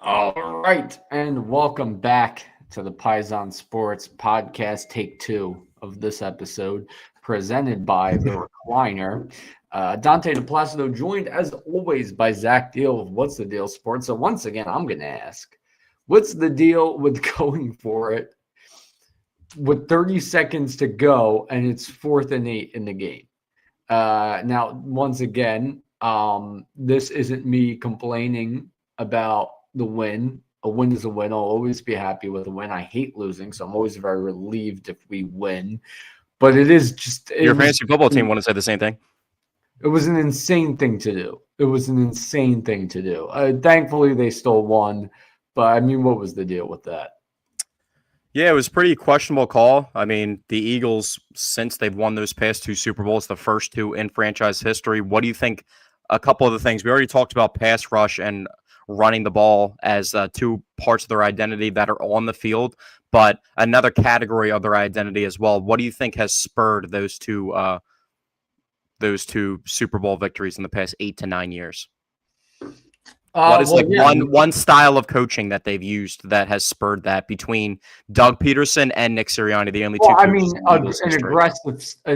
All right, and welcome back to the Paisan Sports Podcast, take two of this episode, presented by the Recliner. Dante DePlacido, joined as always by Zach Deal of What's the Deal Sports. So once again, I'm going to ask, what's the deal with going for it with 30 seconds to go and it's 4th and 8 in the game? Now, once again, this isn't me complaining about the win. A win is a win. I'll always be happy with a win. I hate losing, so I'm always very relieved if we win. But it is just your fantasy football team want to say the same thing. It was an insane thing to do. Thankfully, they still won. But I mean, what was the deal with that? Yeah, it was a pretty questionable call. I mean, the Eagles, since they've won those past two Super Bowls, the first two in franchise history, what do you think? A couple of the things we already talked about, pass rush and running the ball as two parts of their identity that are on the field, but another category of their identity as well. What do you think has spurred those two Super Bowl victories in the past 8 to 9 years? What is one style of coaching that they've used that has spurred that between Doug Peterson and Nick Sirianni, the only two? I mean, an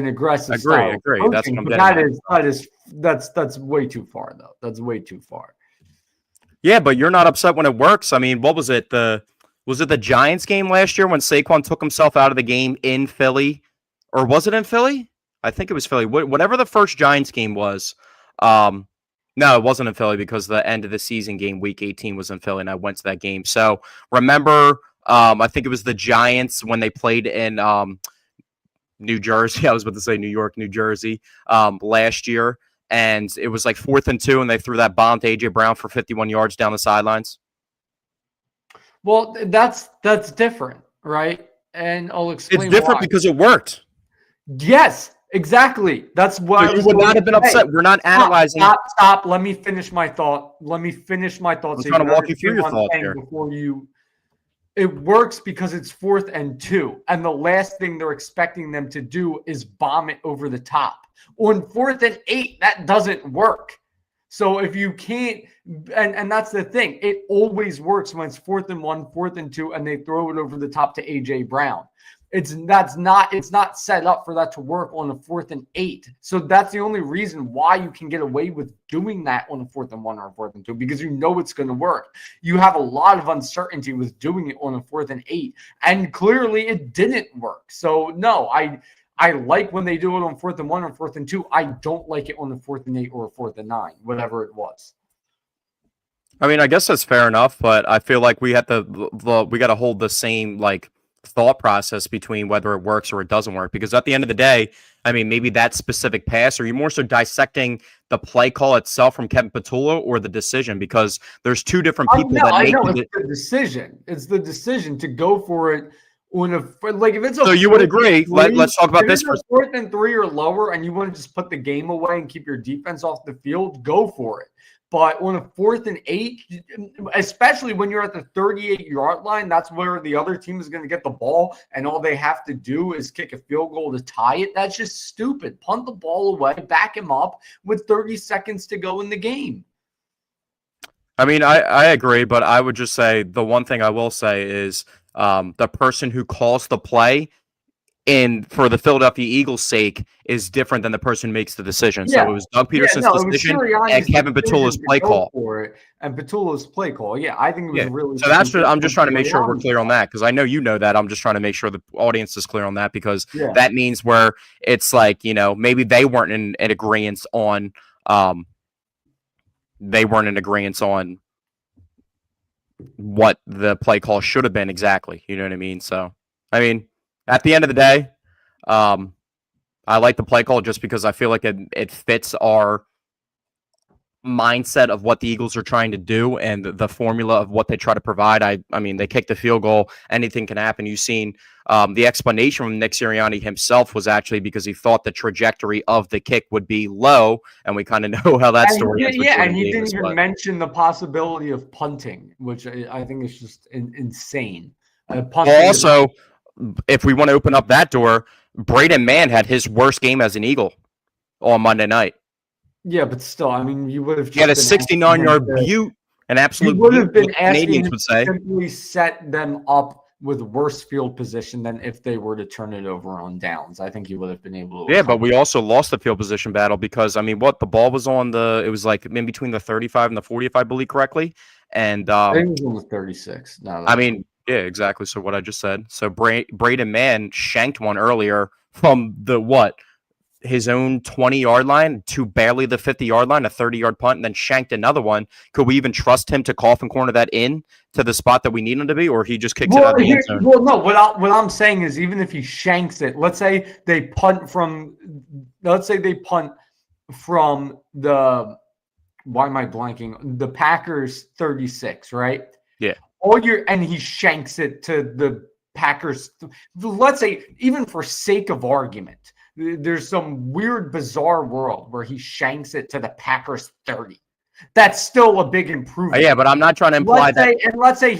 aggressive. Agree. That's what I'm getting at. That's way too far, though. That's way too far. Yeah, but you're not upset when it works. I mean, what was it? Was it the Giants game last year when Saquon took himself out of the game in Philly, or was it in Philly? I think it was Philly. Whatever the first Giants game was. No, it wasn't in Philly because the end of the season game, Week 18, was in Philly, and I went to that game. So remember, I think it was the Giants when they played in New Jersey. I was about to say New York, New Jersey last year, and it was like 4th and 2, and they threw that bomb to A.J. Brown for 51 yards down the sidelines. Well, that's different, right? And I'll explain. It's different because it worked. Yes. Exactly. That's why you would not have been upset. We're not analyzing. Stop. Let me finish my thought. I'm trying to walk you through your thought here. It works because it's 4th and 2, and the last thing they're expecting them to do is bomb it over the top. On 4th and 8, that doesn't work. So if you can't, and that's the thing, it always works when it's 4th and 1, 4th and 2, and they throw it over the top to A.J. Brown. It's not set up for that to work on a 4th and 8. So that's the only reason why you can get away with doing that on a 4th and 1 or a 4th and 2, because you know it's going to work. You have a lot of uncertainty with doing it on a 4th and 8, and clearly it didn't work. So no, I like when they do it on 4th and 1 or 4th and 2. I don't like it on a 4th and 8 or a 4th and 9, whatever it was. I mean, I guess that's fair enough, but I feel like we got to hold the same thought process between whether it works or it doesn't work, because at the end of the day, I mean, maybe that specific pass, or you more so dissecting the play call itself from Kevin Patullo or the decision, because there's two different people it's the decision. It's the decision to go for it on if it's a. So you would agree? Let's talk about this. 4th and 3 or lower, and you want to just put the game away and keep your defense off the field, go for it. But on a 4th and 8, especially when you're at the 38-yard line, that's where the other team is going to get the ball, and all they have to do is kick a field goal to tie it. That's just stupid. Punt the ball away, back him up with 30 seconds to go in the game. I mean, I agree, but I would just say the one thing I will say is the person who calls the play for the Philadelphia Eagles' sake is different than the person who makes the decision. Yeah. So it was Doug Peterson's decision and Kevin Patullo's play call. For it, and Patullo's play call. Yeah, I think it was really. So that's what I'm just trying to make sure we're clear on that, because I know you know that. I'm just trying to make sure the audience is clear on that, because that means where it's like, maybe they weren't in agreement on what the play call should have been exactly. You know what I mean? So, I mean, at the end of the day, I like the play call just because I feel like it fits our mindset of what the Eagles are trying to do and the formula of what they try to provide. I mean, they kicked the field goal. Anything can happen. You've seen the explanation from Nick Sirianni himself was actually because he thought the trajectory of the kick would be low, and we kind of know how that story is. Yeah, and he didn't even mention the possibility of punting, which I think is just insane. Well, also, if we want to open up that door, Braden Mann had his worst game as an Eagle on Monday night. Yeah, but still, I mean, you would have. He had a 69-yard beaut An He absolute would have been what the asking Canadians him would to say. simply set them up with worse field position than if they were to turn it over on downs. I think he would have been able to. Yeah, but we also lost the field position battle because I mean, what the ball was on it was like in between the 35 and the 40, if I believe correctly. And I think it was on the 36. No, I mean, yeah, exactly. So what I just said. So Braden Mann shanked one earlier from his own 20-yard line to barely the 50-yard line, a 30-yard punt, and then shanked another one. Could we even trust him to coffin corner that in to the spot that we need him to be, or he just kicks it out of the end zone? Well, no. What I'm saying is, even if he shanks it, let's say they punt from the. Why am I blanking? The Packers 36, right? Yeah. And he shanks it to the Packers. Let's say, even for sake of argument, there's some weird, bizarre world where he shanks it to the Packers 30. That's still a big improvement. Yeah, but I'm not trying to imply let's say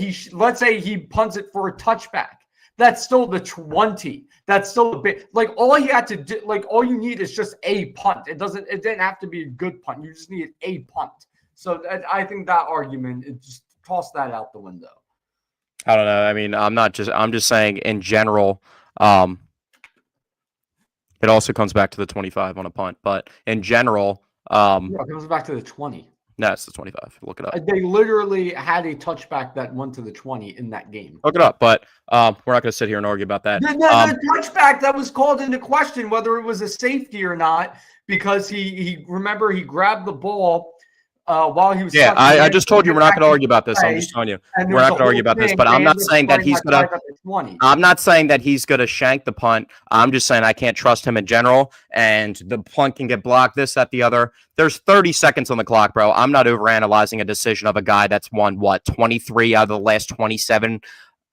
he punts it for a touchback. That's still the 20. That's still a bit like all he had to do. Like all you need is just a punt. It didn't have to be a good punt. You just need a punt. So I think that argument, just toss that out the window. I don't know. I mean, I'm just saying in general. It also comes back to the 25 on a punt, but in general, it comes back to the 20. No, it's the 25. Look it up. They literally had a touchback that went to the 20 in that game. Look it up, but we're not going to sit here and argue about that. The touchback that was called into question, whether it was a safety or not, because he grabbed the ball while he was. Yeah, I just told you we're not going to argue about this. I'm just telling you we're not going to argue about this. But I'm not saying that he's going to. I'm not saying that he's going to shank the punt. I'm just saying I can't trust him in general, and the punt can get blocked. This, that, the other. There's 30 seconds on the clock, bro. I'm not overanalyzing a decision of a guy that's won 23 out of the last 27.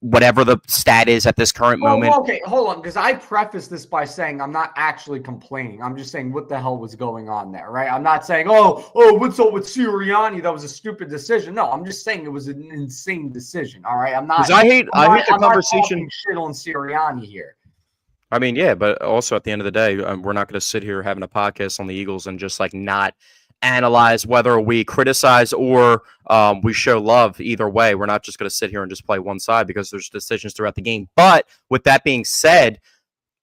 Whatever the stat is at this current moment. Okay, hold on, because I preface this by saying I'm not actually complaining. I'm just saying what the hell was going on there, right? I'm not saying, what's up with Sirianni? That was a stupid decision. No, I'm just saying it was an insane decision. All right, I'm not. I hate the conversation. Not shit on Sirianni here. I mean, yeah, but also at the end of the day, we're not going to sit here having a podcast on the Eagles and just like not analyze whether we criticize or we show love. Either way, we're not just going to sit here and just play one side because there's decisions throughout the game. But with that being said,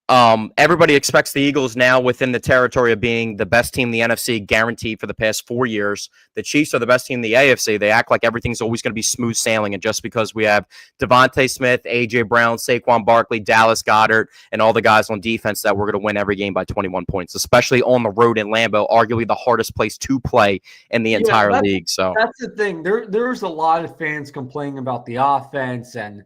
everybody expects the Eagles now within the territory of being the best team in the NFC guaranteed for the past 4 years. The Chiefs are the best team in the AFC. They act like everything's always going to be smooth sailing. And just because we have Devontae Smith, A.J. Brown, Saquon Barkley, Dallas Goedert, and all the guys on defense that we're going to win every game by 21 points, especially on the road in Lambeau, arguably the hardest place to play in the entire league. So that's the thing. There's a lot of fans complaining about the offense and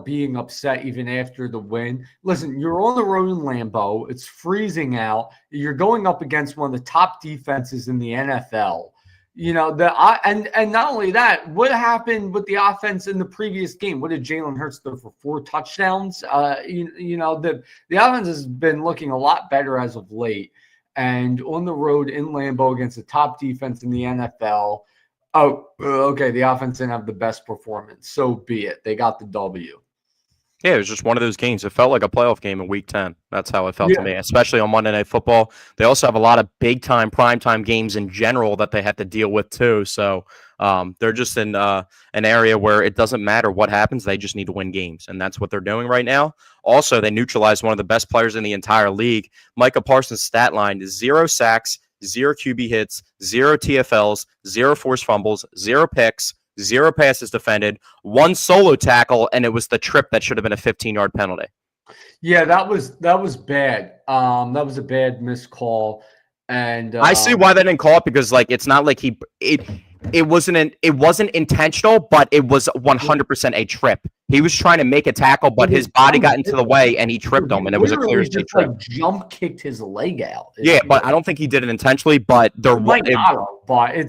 being upset even after the win. Listen, you're on the road in Lambeau. It's freezing out. You're going up against one of the top defenses in the NFL. And not only that, what happened with the offense in the previous game? What did Jalen Hurts throw for 4 touchdowns? The offense has been looking a lot better as of late. And on the road in Lambeau against the top defense in the NFL, the offense didn't have the best performance. So be it. They got the W. Yeah, it was just one of those games. It felt like a playoff game in Week 10. That's how it felt to me, especially on Monday Night Football. They also have a lot of big-time, prime-time games in general that they have to deal with too. So they're just in an area where it doesn't matter what happens. They just need to win games, and that's what they're doing right now. Also, they neutralized one of the best players in the entire league. Micah Parsons' stat line is 0 sacks, 0 QB hits, 0 TFLs, 0 forced fumbles, 0 picks, 0 passes defended, 1 solo tackle, and it was the trip that should have been a 15-yard penalty. Yeah, that was bad. That was a bad missed call, and I see why they didn't call it because it's not like it wasn't intentional, but it was 100% a trip. He was trying to make a tackle, but his body got into the way and he tripped him, and it was a clear straight trip. Jump kicked his leg out. Yeah, but I don't think he did it intentionally. But there was, but it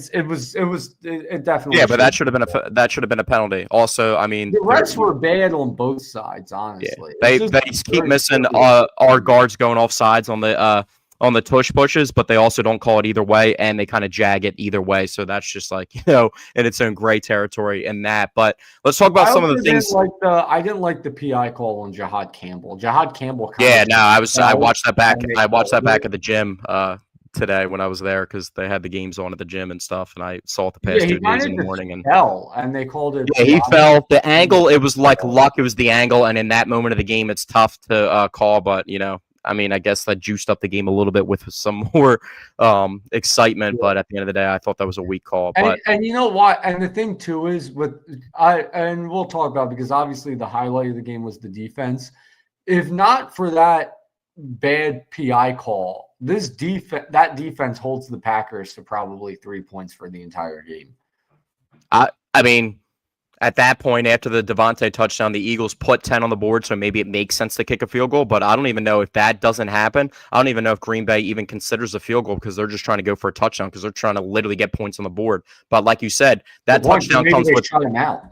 definitely. Yeah, but that should have been a penalty. Also, I mean, the refs were bad on both sides. Honestly, they keep missing our guards going off sides on the tush pushes, but they also don't call it either way, and they kind of jag it either way. So that's just in its own gray territory in that. But let's talk about some of the things. I didn't like the PI call on Jahad Campbell. I watched that back. I watched that back at the gym today when I was there because they had the games on at the gym and stuff, and I saw it the Yeah, past he 2 kind days of in the just morning. And fell, and they called it. yeah, he fell. The angle, it was like luck. It was the angle, and in that moment of the game, it's tough to call. But I mean, I guess that juiced up the game a little bit with some more excitement. Yeah. But at the end of the day, I thought that was a weak call. And, But and you know what? And the thing too is and we'll talk about it because obviously the highlight of the game was the defense. If not for that bad PI call, that defense holds the Packers to probably 3 points for the entire game. I mean, at that point, after the Devontae touchdown, the Eagles put 10 on the board, so maybe it makes sense to kick a field goal. But I don't even know if that doesn't happen. I don't even know if Green Bay even considers a field goal because they're just trying to go for a touchdown because they're trying to literally get points on the board. But like you said, that touchdown comes with shut him out.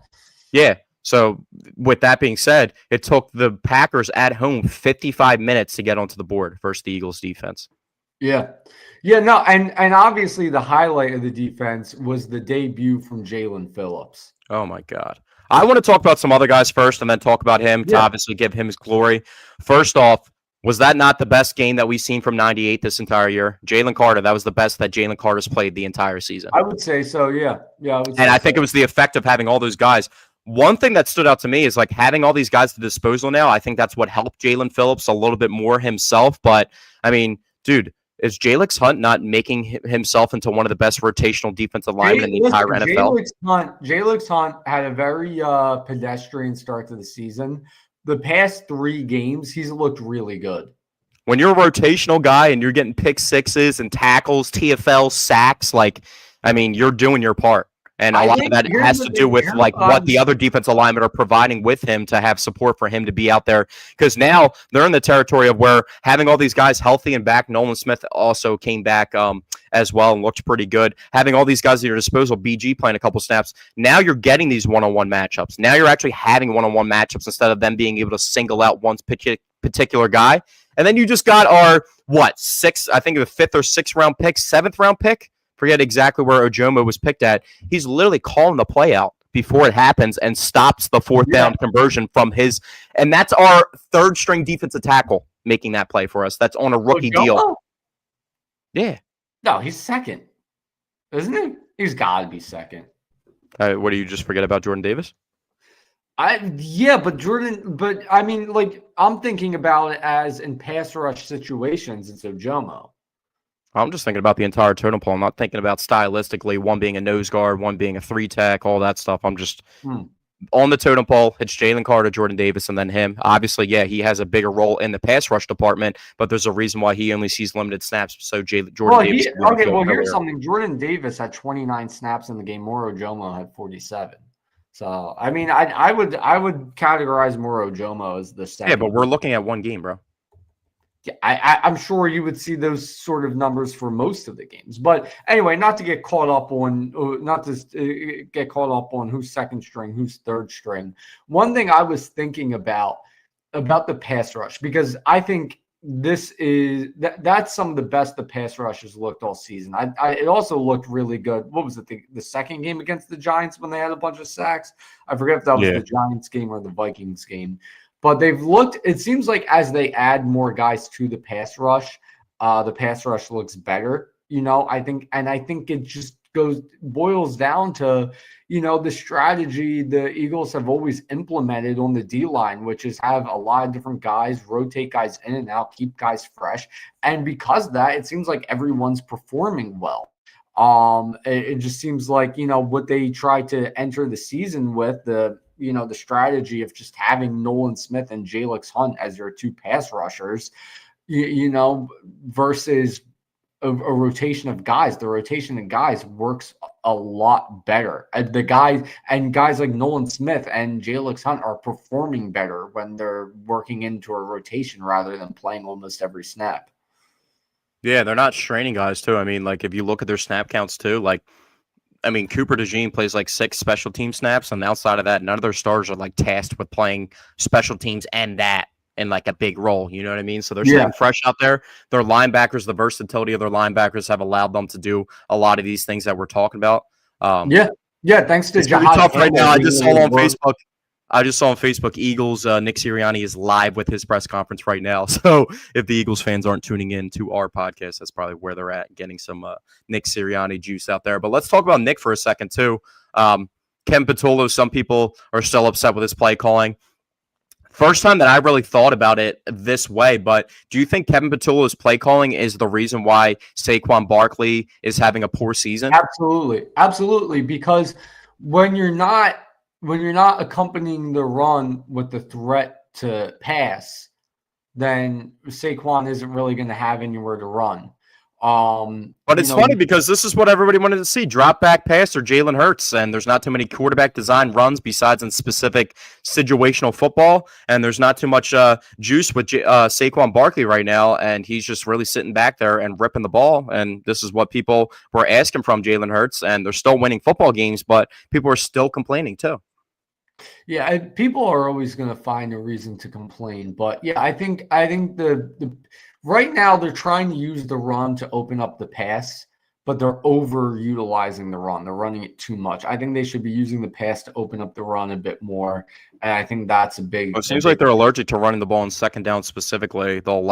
Yeah. So with that being said, it took the Packers at home 55 minutes to get onto the board versus the Eagles defense. Yeah. Yeah, no, and obviously the highlight of the defense was the debut from Jalen Phillips. Oh, my God. I want to talk about some other guys first and then talk about him to obviously give him his glory. First off, was that not the best game that we've seen from 98 this entire year? Jalen Carter, that was the best that Jalen Carter's played the entire season. I would say so, yeah. Yeah, I think it was the effect of having all those guys. One thing that stood out to me is like having all these guys at disposal now. I think that's what helped Jalen Phillips a little bit more himself. But, I mean, dude, is Jalix Hunt not making himself into one of the best rotational defensive linemen in the entire NFL? Jalix Hunt had a very pedestrian start to the season. The past 3 games, he's looked really good. When you're a rotational guy and you're getting pick sixes and tackles, TFL, sacks, you're doing your part. And a lot of that has to do with what the other defensive linemen are providing with him to have support for him to be out there. Because now they're in the territory of where having all these guys healthy and back. Nolan Smith also came back as well and looked pretty good. Having all these guys at your disposal, BG playing a couple snaps. Now you're getting these one-on-one matchups. Now you're actually having one-on-one matchups instead of them being able to single out one particular guy. And then you just got our sixth, I think the 5th or 6th round pick, 7th round pick. Forget exactly where Ojomo was picked at. He's literally calling the play out before it happens and stops the 4th down conversion from his. And that's our 3rd string defensive tackle making that play for us. That's on a rookie deal. Yeah. No, he's 2nd, isn't he? He's got to be 2nd. What do you just forget about Jordan Davis? But I mean, I'm thinking about it as in pass rush situations. It's Ojomo. I'm just thinking about the entire totem pole. I'm not thinking about stylistically, one being a nose guard, one being a 3-tech, all that stuff. I'm just on the totem pole. It's Jalen Carter, Jordan Davis, and then him. Obviously, he has a bigger role in the pass rush department, but there's a reason why he only sees limited snaps. So Jordan Davis. Here's something. Jordan Davis had 29 snaps in the game. Moro Jomo had 47. So I mean, I would categorize Moro Jomo as the 2nd. Yeah, but we're looking at one game, bro. Yeah, I'm sure you would see those sort of numbers for most of the games. But anyway, not to get caught up on who's 2nd string, who's 3rd string. One thing I was thinking about the pass rush, because I think that's some of the best the pass rush has looked all season. It also looked really good. What was it? The 2nd game against the Giants when they had a bunch of sacks? I forget if that was the Giants game or the Vikings game. But it seems like as they add more guys to the pass rush looks better, I think it just boils down to, the strategy the Eagles have always implemented on the D-line, which is have a lot of different guys, rotate guys in and out, keep guys fresh. And because of that, it seems like everyone's performing well. It just seems like, what they try to enter the season with, the strategy of just having Nolan Smith and Jalix Hunt as your 2 pass rushers, versus a rotation of guys. The rotation of guys works a lot better. Guys like Nolan Smith and Jalix Hunt are performing better when they're working into a rotation rather than playing almost every snap. Yeah, they're not straining guys too. I mean, if you look at their snap counts too, Cooper DeJean plays 6 special team snaps, and outside of that, none of their stars are tasked with playing special teams and that in a big role. You know what I mean? So they're staying fresh out there. Their linebackers, the versatility of their linebackers have allowed them to do a lot of these things that we're talking about. Thanks to it's really tough right now. I just saw on Facebook. I just saw on Facebook, Eagles, Nick Sirianni is live with his press conference right now. So if the Eagles fans aren't tuning in to our podcast, that's probably where they're at, getting some Nick Sirianni juice out there. But let's talk about Nick for a second, too. Ken Patullo, some people are still upset with his play calling. First time that I really thought about it this way, but do you think Kevin Patullo's play calling is the reason why Saquon Barkley is having a poor season? Absolutely, because when you're not accompanying the run with the threat to pass, then Saquon isn't really going to have anywhere to run. But it's funny because this is what everybody wanted to see: drop back pass or Jalen Hurts, and there's not too many quarterback design runs besides in specific situational football, and there's not too much juice with Saquon Barkley right now, and he's just really sitting back there and ripping the ball, and this is what people were asking from Jalen Hurts, and they're still winning football games, but people are still complaining too. Yeah, people are always going to find a reason to complain, but yeah, I think the right now they're trying to use the run to open up the pass, but they're overutilizing the run. They're running it too much. I think they should be using the pass to open up the run a bit more, and I think that's a big. It seems like they're allergic to running the ball on second down specifically. They'll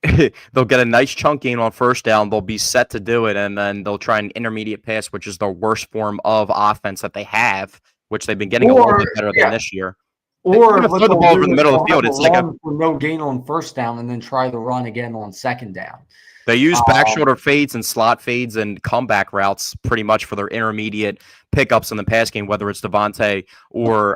they'll get a nice chunk gain on first down. They'll be set to do it, and then they'll try an intermediate pass, which is the worst form of offense that they have, which they've been getting a little bit better than this year. Or throw the ball over the middle of the field. It's like no gain on first down, and then try the run again on second down. They use back shoulder fades and slot fades and comeback routes pretty much for their intermediate pickups in the pass game, whether it's Devontae or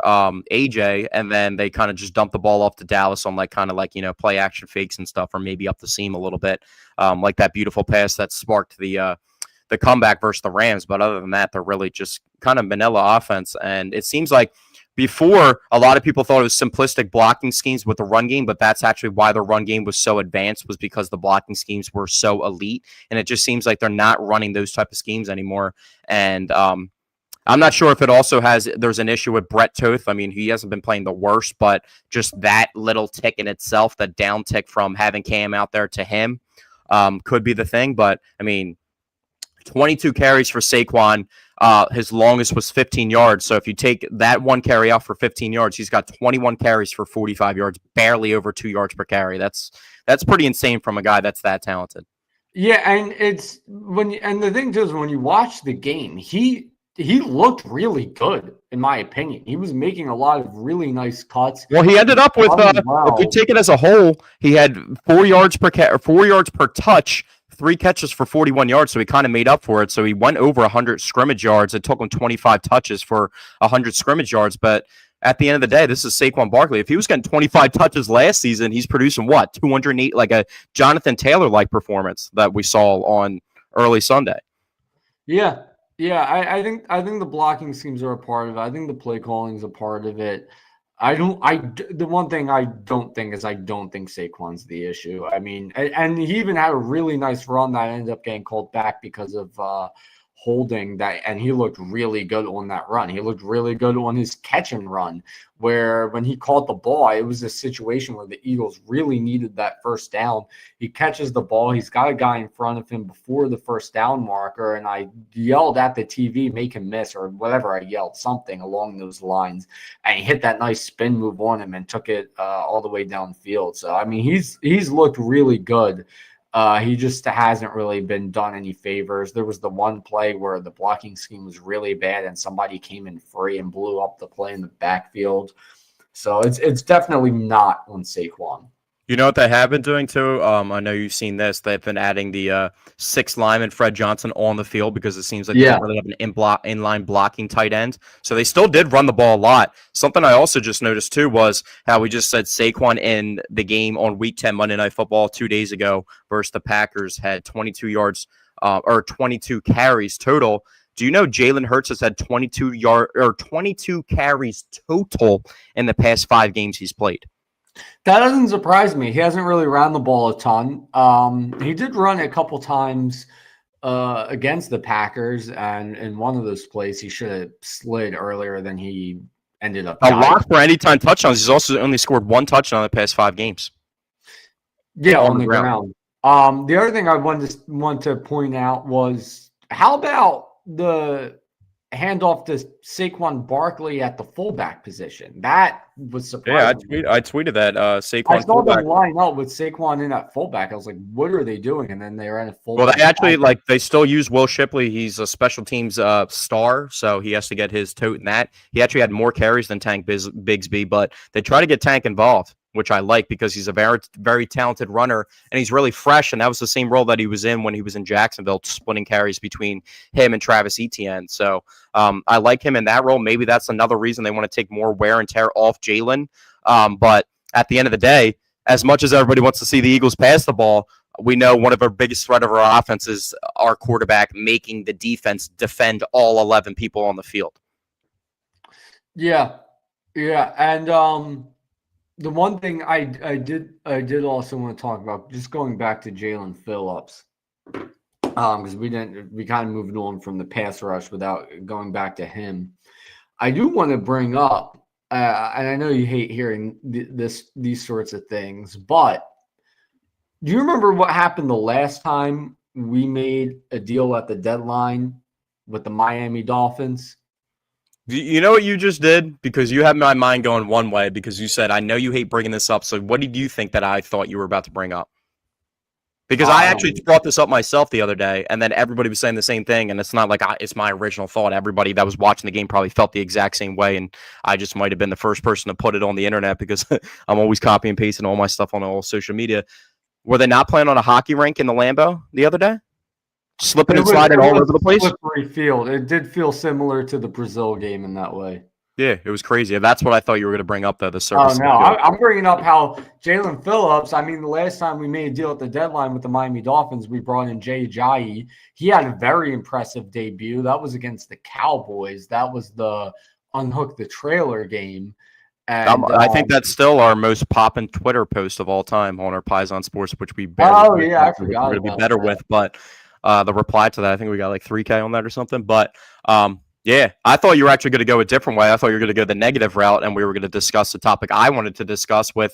AJ, and then they kind of just dump the ball off to Dallas on play action fakes and stuff, or maybe up the seam a little bit, like that beautiful pass that sparked the comeback versus the Rams. But other than that, they're really just kind of vanilla offense, and it seems like before, a lot of people thought it was simplistic blocking schemes with the run game, but that's actually why the run game was so advanced, was because the blocking schemes were so elite, and it just seems like they're not running those type of schemes anymore. And I'm not sure if it also there's an issue with Brett Toth. I mean, he hasn't been playing the worst, but just that little tick in itself, the down tick from having Cam out there to him, could be the thing. But, I mean, 22 carries for Saquon. His longest was 15 yards. So if you take that one carry out for 15 yards, he's got 21 carries for 45 yards, barely over 2 yards per carry. That's pretty insane from a guy that's that talented. Yeah, and the thing too is when you watch the game, he looked really good, in my opinion. He was making a lot of really nice cuts. Well, he ended up with, if you take it as a whole, he had 4 yards per touch, 3 catches for 41 yards, so he kind of made up for it. So he went over 100 scrimmage yards. It took him 25 touches for 100 scrimmage yards. But at the end of the day, this is Saquon Barkley. If he was getting 25 touches last season, he's producing what? 208, like a Jonathan Taylor-like performance that we saw on early Sunday. Yeah. I think the blocking schemes are a part of it. I think the play calling is a part of it. The one thing I don't think Saquon's the issue. I mean, and he even had a really nice run that ended up getting called back because of holding that, and he looked really good on that run. He looked really good on his catch and run, where when he caught the ball, it was a situation where the Eagles really needed that first down. He catches the ball. He's got a guy in front of him before the first down marker, and I yelled at the TV, make him miss, or whatever. I yelled something along those lines, and he hit that nice spin move on him and took it all the way downfield. So, I mean, he's looked really good. He just hasn't really been done any favors. There was the one play where the blocking scheme was really bad and somebody came in free and blew up the play in the backfield. So it's definitely not on Saquon. You know what they have been doing too? I know you've seen this. They've been adding the 6th lineman, Fred Johnson, on the field because it seems like they don't really have an inline blocking tight end. So they still did run the ball a lot. Something I also just noticed too was how we just said Saquon in the game on Week 10 Monday Night Football 2 days ago versus the Packers had 22 yards or 22 carries total. Do you know Jalen Hurts has had 22 carries total in the past 5 games he's played? That doesn't surprise me. He hasn't really run the ball a ton. He did run a couple times against the Packers, and in one of those plays, he should have slid earlier than he ended up. A lot for anytime touchdowns. He's also only scored 1 touchdown in the past 5 games. Yeah, on the ground. The other thing I want to point out was how about the handoff to Saquon Barkley at the fullback position. That was Yeah, surprising. I tweeted that I Saquon saw them fullback. line up with Saquon in at fullback. I was like, what are they doing? And then they ran a Well, fullback. they actually they still use Will Shipley. He's a special teams star, so he has to get his tote in that. He actually had more carries than Tank Bigsby, but they try to get Tank involved, which I like because he's a very, very talented runner and he's really fresh. And that was the same role that he was in when he was in Jacksonville, splitting carries between him and Travis Etienne. So I like him in that role. Maybe that's another reason they want to take more wear and tear off Jalen. But at the end of the day, as much as everybody wants to see the Eagles pass the ball, we know one of our biggest threat of our offense is our quarterback making the defense defend all 11 people on the field. Yeah. And the one thing I did also want to talk about, just going back to Jalen Phillips, because we kind of moved on from the pass rush without going back to him. I do want to bring up, and I know you hate hearing these sorts of things, but do you remember what happened the last time we made a deal at the deadline with the Miami Dolphins? You know what you just did? Because you have my mind going one way because you said, I know you hate bringing this up. So what did you think that I thought you were about to bring up? Because I actually brought this up myself the other day, and then everybody was saying the same thing, and it's not like it's my original thought. Everybody that was watching the game probably felt the exact same way, and I just might have been the first person to put it on the internet because I'm always copying and pasting all my stuff on all social media. Were they not playing on a hockey rink in the Lambeau the other day? Slipping and sliding all over the place? Slippery field. It did feel similar to the Brazil game in that way. Yeah, it was crazy. That's what I thought you were going to bring up, though, the Oh, service. no. I'm bringing up how Jalen Phillips, I mean, the last time we made a deal at the deadline with the Miami Dolphins, we brought in Jay Ajayi. He had a very impressive debut. That was against the Cowboys. That was the Unhook the Trailer game. And, I think that's still our most popping Twitter post of all time on our Paisan Sports, which we barely I forgot we're going to be better with. But the reply to that, I think we got like 3K on that or something. But yeah, I thought you were actually going to go a different way. I thought you were going to go the negative route, and we were going to discuss the topic I wanted to discuss with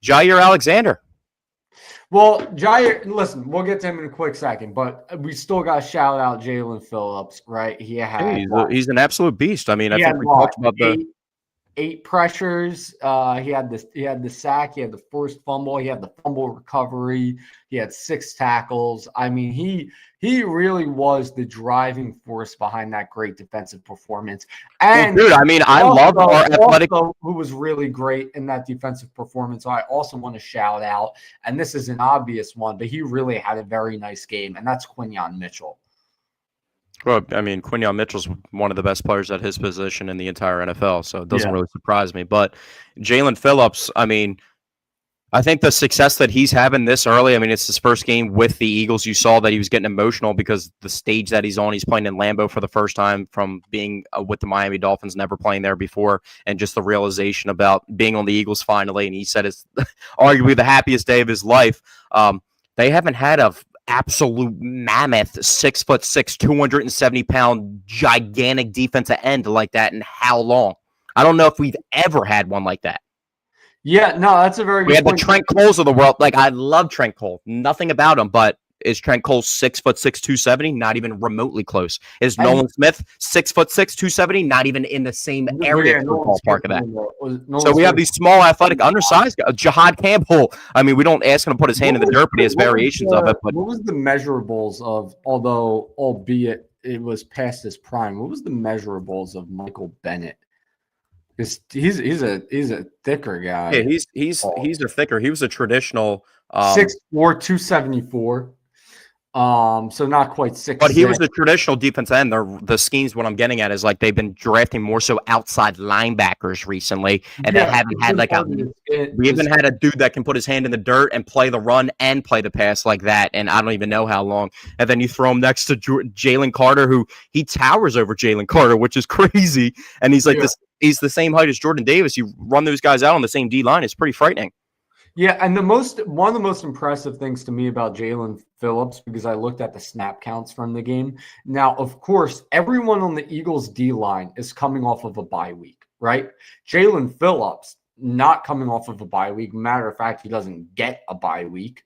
Jair Alexander. Well, Jair, listen, we'll get to him in a quick second, but we still got to shout out Jalen Phillips, right? He had he's an absolute beast. I mean, I think we talked about eight pressures. He had the sack. He had the forced fumble. He had the fumble recovery. He had 6 tackles. I mean, he really was the driving force behind that great defensive performance. And dude, I mean, I love our athletic. Who was really great in that defensive performance. So I also want to shout out, and this is an obvious one, but he really had a very nice game, and that's Quinyon Mitchell. Well, I mean, Quinyon Mitchell's one of the best players at his position in the entire NFL, so it doesn't really surprise me. But Jalen Phillips, I mean, I think the success that he's having this early, I mean, it's his first game with the Eagles. You saw that he was getting emotional because the stage that he's on, he's playing in Lambeau for the first time from being with the Miami Dolphins, never playing there before, and just the realization about being on the Eagles finally. And he said it's arguably the happiest day of his life. They haven't had a absolute mammoth 6'6", 270-pound gigantic defensive end like that in how long? I don't know if we've ever had one like that. Yeah, no, that's a very good point. We had the Trent Coles of the world. Like, I love Trent Cole. Nothing about him, but is Trent Cole 6'6", 270? Not even remotely close. Is Nolan Smith 6'6", 270? Not even in the same area of the ballpark of that. So we have these small, athletic, undersized guys. Jahad Campbell. I mean, we don't ask him to put his hand in the dirt, but he has variations of it. But what was the measurables of? Although, albeit it was past his prime, what was the measurables of Michael Bennett? He's a thicker guy. Yeah, he's a thicker. He was a traditional 6'4", 274. So not quite 6'6". But he was the traditional defense end. The schemes, what I'm getting at is like they've been drafting more so outside linebackers recently, and they haven't had like we haven't had a dude that can put his hand in the dirt and play the run and play the pass like that. And I don't even know how long. And then you throw him next to Jalen Carter, who he towers over Jalen Carter, which is crazy. And he's like this. He's the same height as Jordan Davis. You run those guys out on the same D line. It's pretty frightening. Yeah, and one of the most impressive things to me about Jalen Phillips, because I looked at the snap counts from the game. Now, of course, everyone on the Eagles D line is coming off of a bye week, right? Jalen Phillips not coming off of a bye week. Matter of fact, he doesn't get a bye week,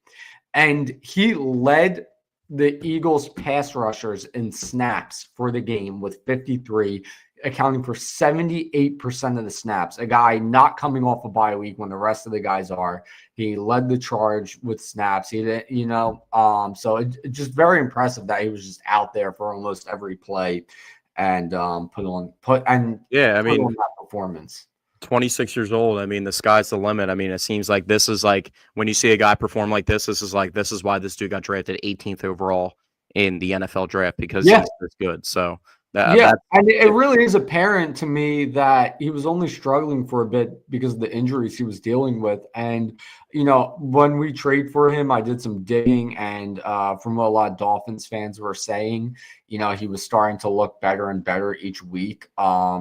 and he led the Eagles pass rushers in snaps for the game with 53, accounting for 78% of the snaps. A guy not coming off a bye week when the rest of the guys are. He led the charge with snaps. He didn't, so it just very impressive that he was just out there for almost every play and put on that performance. 26 years old. I mean, the sky's the limit. I mean, it seems like this is like when you see a guy perform like this is why this dude got drafted 18th overall in the NFL draft, because he's this good. So and it really is apparent to me that he was only struggling for a bit because of the injuries he was dealing with. And, when we trade for him, I did some digging, and from what a lot of Dolphins fans were saying, he was starting to look better and better each week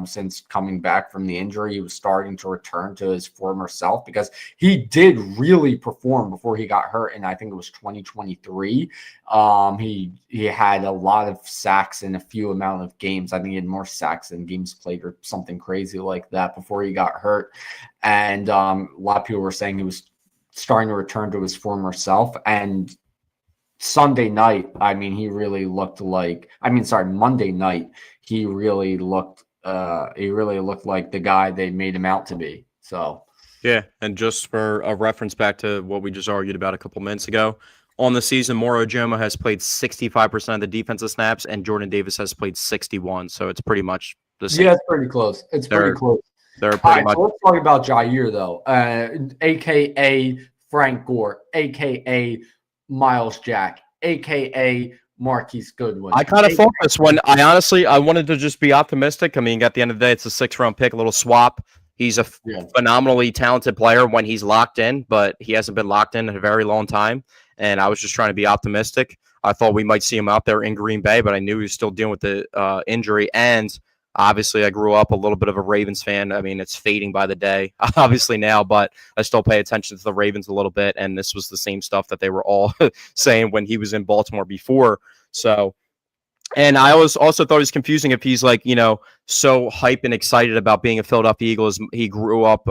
since coming back from the injury. He was starting to return to his former self because he did really perform before he got hurt. And I think it was 2023. He had a lot of sacks in a few amount of games. I think he had more sacks than games played or something crazy like that before he got hurt. And a lot of people were saying he was starting to return to his former self. And Sunday night, Monday night, he really looked like the guy they made him out to be. So yeah, and just for a reference back to what we just argued about a couple minutes ago, on the season, Moro Ojomo has played 65% of the defensive snaps, and Jordan Davis has played 61. So it's pretty much the same. Yeah, it's pretty close. Pretty close. They're pretty much. So let's talk about Jair, though, a.k.a. Frank Gore, a.k.a. Miles Jack, a.k.a. Marquise Goodwin. I kind of thought this one. I wanted to just be optimistic. I mean, at the end of the day, it's a 6th-round pick, a little swap. He's a phenomenally talented player when he's locked in, but he hasn't been locked in a very long time. And I was just trying to be optimistic. I thought we might see him out there in Green Bay, but I knew he was still dealing with the injury. And obviously, I grew up a little bit of a Ravens fan. I mean, it's fading by the day, obviously now, but I still pay attention to the Ravens a little bit. And this was the same stuff that they were all saying when he was in Baltimore before. So, and I also thought it was confusing if he's so hype and excited about being a Philadelphia Eagles. He grew up,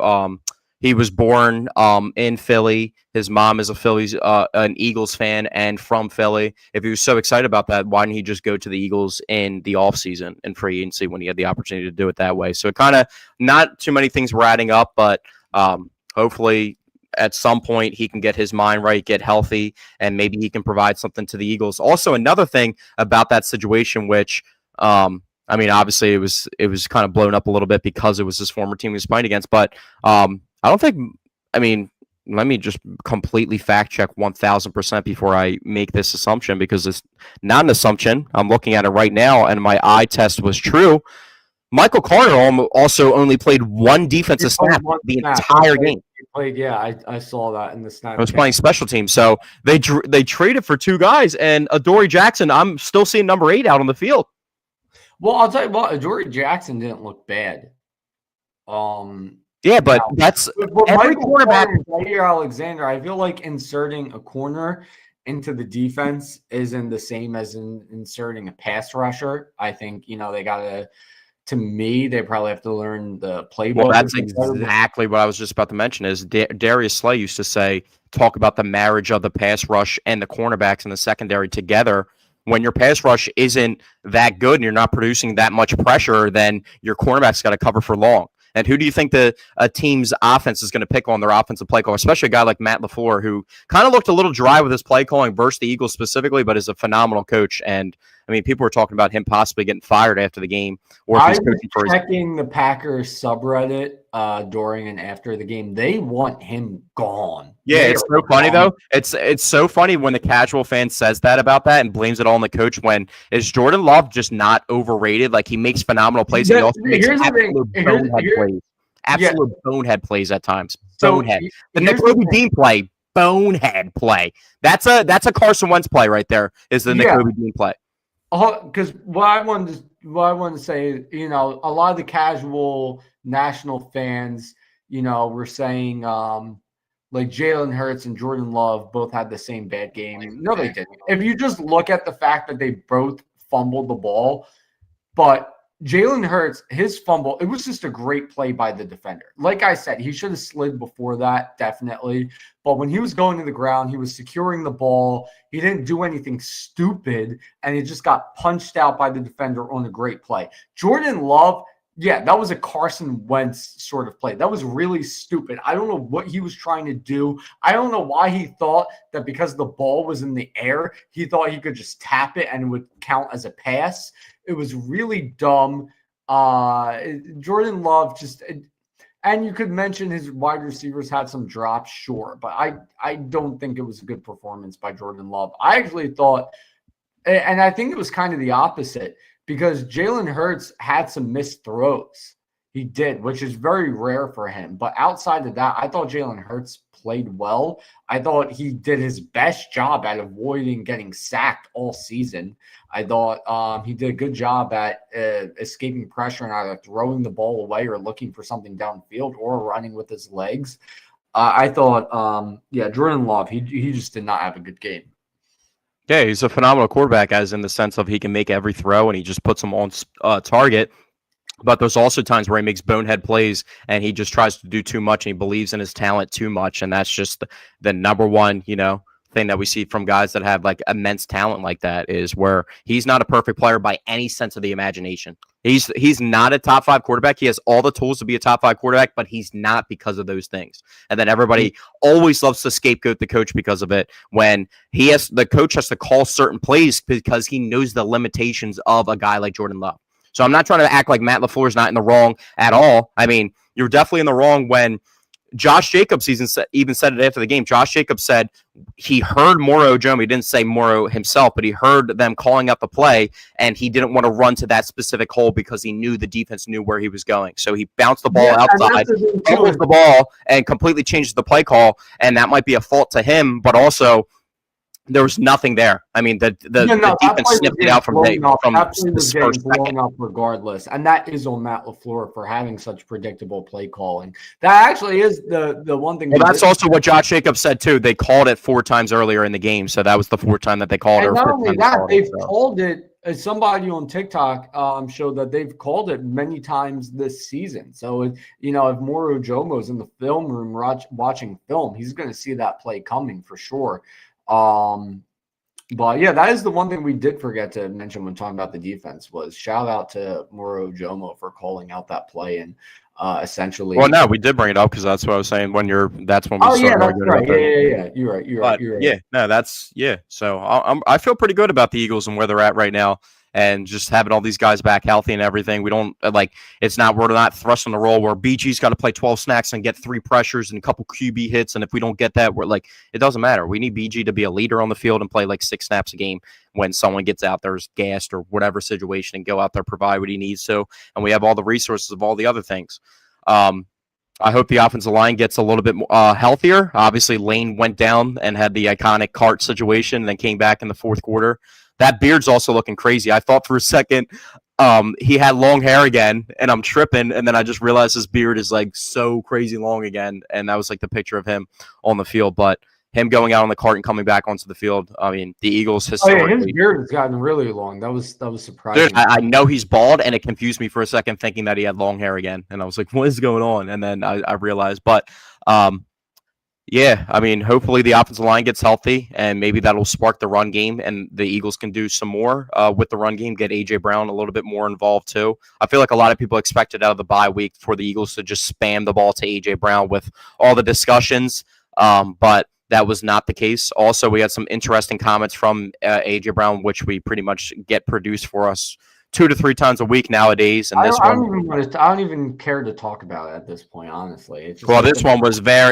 he was born in Philly. His mom is an Eagles fan and from Philly. If he was so excited about that, why didn't he just go to the Eagles in the offseason and free agency when he had the opportunity to do it that way? So it kind of, not too many things were adding up, but hopefully at some point he can get his mind right, get healthy, and maybe he can provide something to the Eagles. Also, another thing about that situation, which obviously it was kind of blown up a little bit because it was his former team he was playing against, but I don't think, let me just completely fact check 1,000% before I make this assumption, because it's not an assumption. I'm looking at it right now, and my eye test was true. Michael Carter also only played one defensive snap the entire game. He played, I saw that in the snap. I was playing special teams, so they traded for 2 guys, and Adoree Jackson, I'm still seeing number 8 out on the field. Well, I'll tell you what, Adoree Jackson didn't look bad. Yeah, but that's every quarterback. Jair Alexander, I feel like inserting a corner into the defense isn't the same as inserting a pass rusher. I think, they got to. To me, they probably have to learn the playbook. Well, that's exactly what I was just about to mention. Is Darius Slay used to talk about the marriage of the pass rush and the cornerbacks in the secondary together. When your pass rush isn't that good and you're not producing that much pressure, then your cornerback's got to cover for long. And who do you think a team's offense is going to pick on their offensive play call, especially a guy like Matt LaFleur, who kind of looked a little dry with his play calling versus the Eagles specifically, but is a phenomenal coach. And people were talking about him possibly getting fired after the game. Or if he's coaching for checking the Packers subreddit during and after the game. They want him gone. Yeah, it's so funny though. It's so funny when the casual fan says that about that and blames it all on the coach. When is Jordan Love just not overrated? Like, he makes phenomenal plays. And he also makes absolute bonehead plays at times. Bonehead. The Nakobe Dean play. Bonehead play. That's a Carson Wentz play right there. Is the Nakobe Dean play? Because what I wanted to say, a lot of the casual national fans, were saying like Jalen Hurts and Jordan Love both had the same bad game. No, they didn't. If you just look at the fact that they both fumbled the ball, but Jalen Hurts, his fumble, it was just a great play by the defender. Like I said, he should have slid before that, definitely. But when he was going to the ground, he was securing the ball. He didn't do anything stupid, and he just got punched out by the defender on a great play. Jordan Love, yeah, that was a Carson Wentz sort of play. That was really stupid. I don't know what he was trying to do. I don't know why he thought that because the ball was in the air, he thought he could just tap it and it would count as a pass. It was really dumb. Jordan Love just, and you could mention his wide receivers had some drops, sure, but I don't think it was a good performance by Jordan Love. I actually thought, and I think it was kind of the opposite, because Jalen Hurts had some missed throws. He did, which is very rare for him. But outside of that, I thought Jalen Hurts played well. I thought he did his best job at avoiding getting sacked all season. I thought he did a good job at escaping pressure and either throwing the ball away or looking for something downfield or running with his legs. I thought, Jordan Love, he just did not have a good game. Yeah, he's a phenomenal quarterback, as in the sense of he can make every throw and he just puts them on target. But there's also times where he makes bonehead plays and he just tries to do too much and he believes in his talent too much. And that's just the number one, thing that we see from guys that have like immense talent like that, is where he's not a perfect player by any sense of the imagination. He's not a top 5 quarterback. He has all the tools to be a top 5 quarterback, but he's not because of those things. And then everybody always loves to scapegoat the coach because of it, when the coach has to call certain plays because he knows the limitations of a guy like Jordan Love. So I'm not trying to act like Matt LaFleur is not in the wrong at all. I mean, you're definitely in the wrong when Josh Jacobs even said it after the game. Josh Jacobs said he heard Moro Ojomo. He didn't say Moro himself, but he heard them calling up the play, and he didn't want to run to that specific hole because he knew the defense knew where he was going. So he bounced the ball outside, fumbles the ball, and completely changes the play call, and that might be a fault to him, but also there was nothing there. I mean, the defense sniffed it out from the first second. Up regardless, and that is on Matt LaFleur for having such predictable play calling. That actually is the one thing. Well, that's also what Josh Jacobs said too. They called it 4 times earlier in the game, so that was the 4th time that they called it. And not only that, they've called it. Somebody on TikTok showed that they've called it many times this season. So, if Moro Ojomo's in the film room watching film, he's going to see that play coming for sure. But yeah, that is the one thing we did forget to mention when talking about the defense, was shout out to Moro Ojomo for calling out that play and essentially. Well, no, we did bring it up because that's what I was saying. That's when we. Oh yeah, that's right. Yeah. You're right. Yeah, no, So I feel pretty good about the Eagles and where they're at right now. And just having all these guys back healthy and everything, we're not thrusting the role where BG's got to play 12 snacks and get 3 pressures and a couple QB hits. And if we don't get that, we're like, it doesn't matter. We need BG to be a leader on the field and play like 6 snaps a game when someone gets out there is gassed or whatever situation, and go out there, provide what he needs to. And we have all the resources of all the other things. I hope the offensive line gets a little bit healthier. Obviously, Lane went down and had the iconic cart situation and then came back in the 4th quarter. That beard's also looking crazy. I thought for a second he had long hair again, and I'm tripping, and then I just realized his beard is like so crazy long again, and that was like the picture of him on the field. But him going out on the cart and coming back onto the field, I mean, the Eagles historically. His beard has gotten really long. That was surprising. Dude, I know he's bald, and it confused me for a second thinking that he had long hair again, and I was like, what is going on? And then I realized, but yeah, I mean, hopefully the offensive line gets healthy, and maybe that'll spark the run game, and the Eagles can do some more with the run game, get A.J. Brown a little bit more involved too. I feel like a lot of people expected out of the bye week for the Eagles to just spam the ball to A.J. Brown with all the discussions, but that was not the case. Also, we had some interesting comments from A.J. Brown, which we pretty much get produced for us 2 to 3 times a week nowadays. And I don't even care to talk about it at this point, honestly. It's just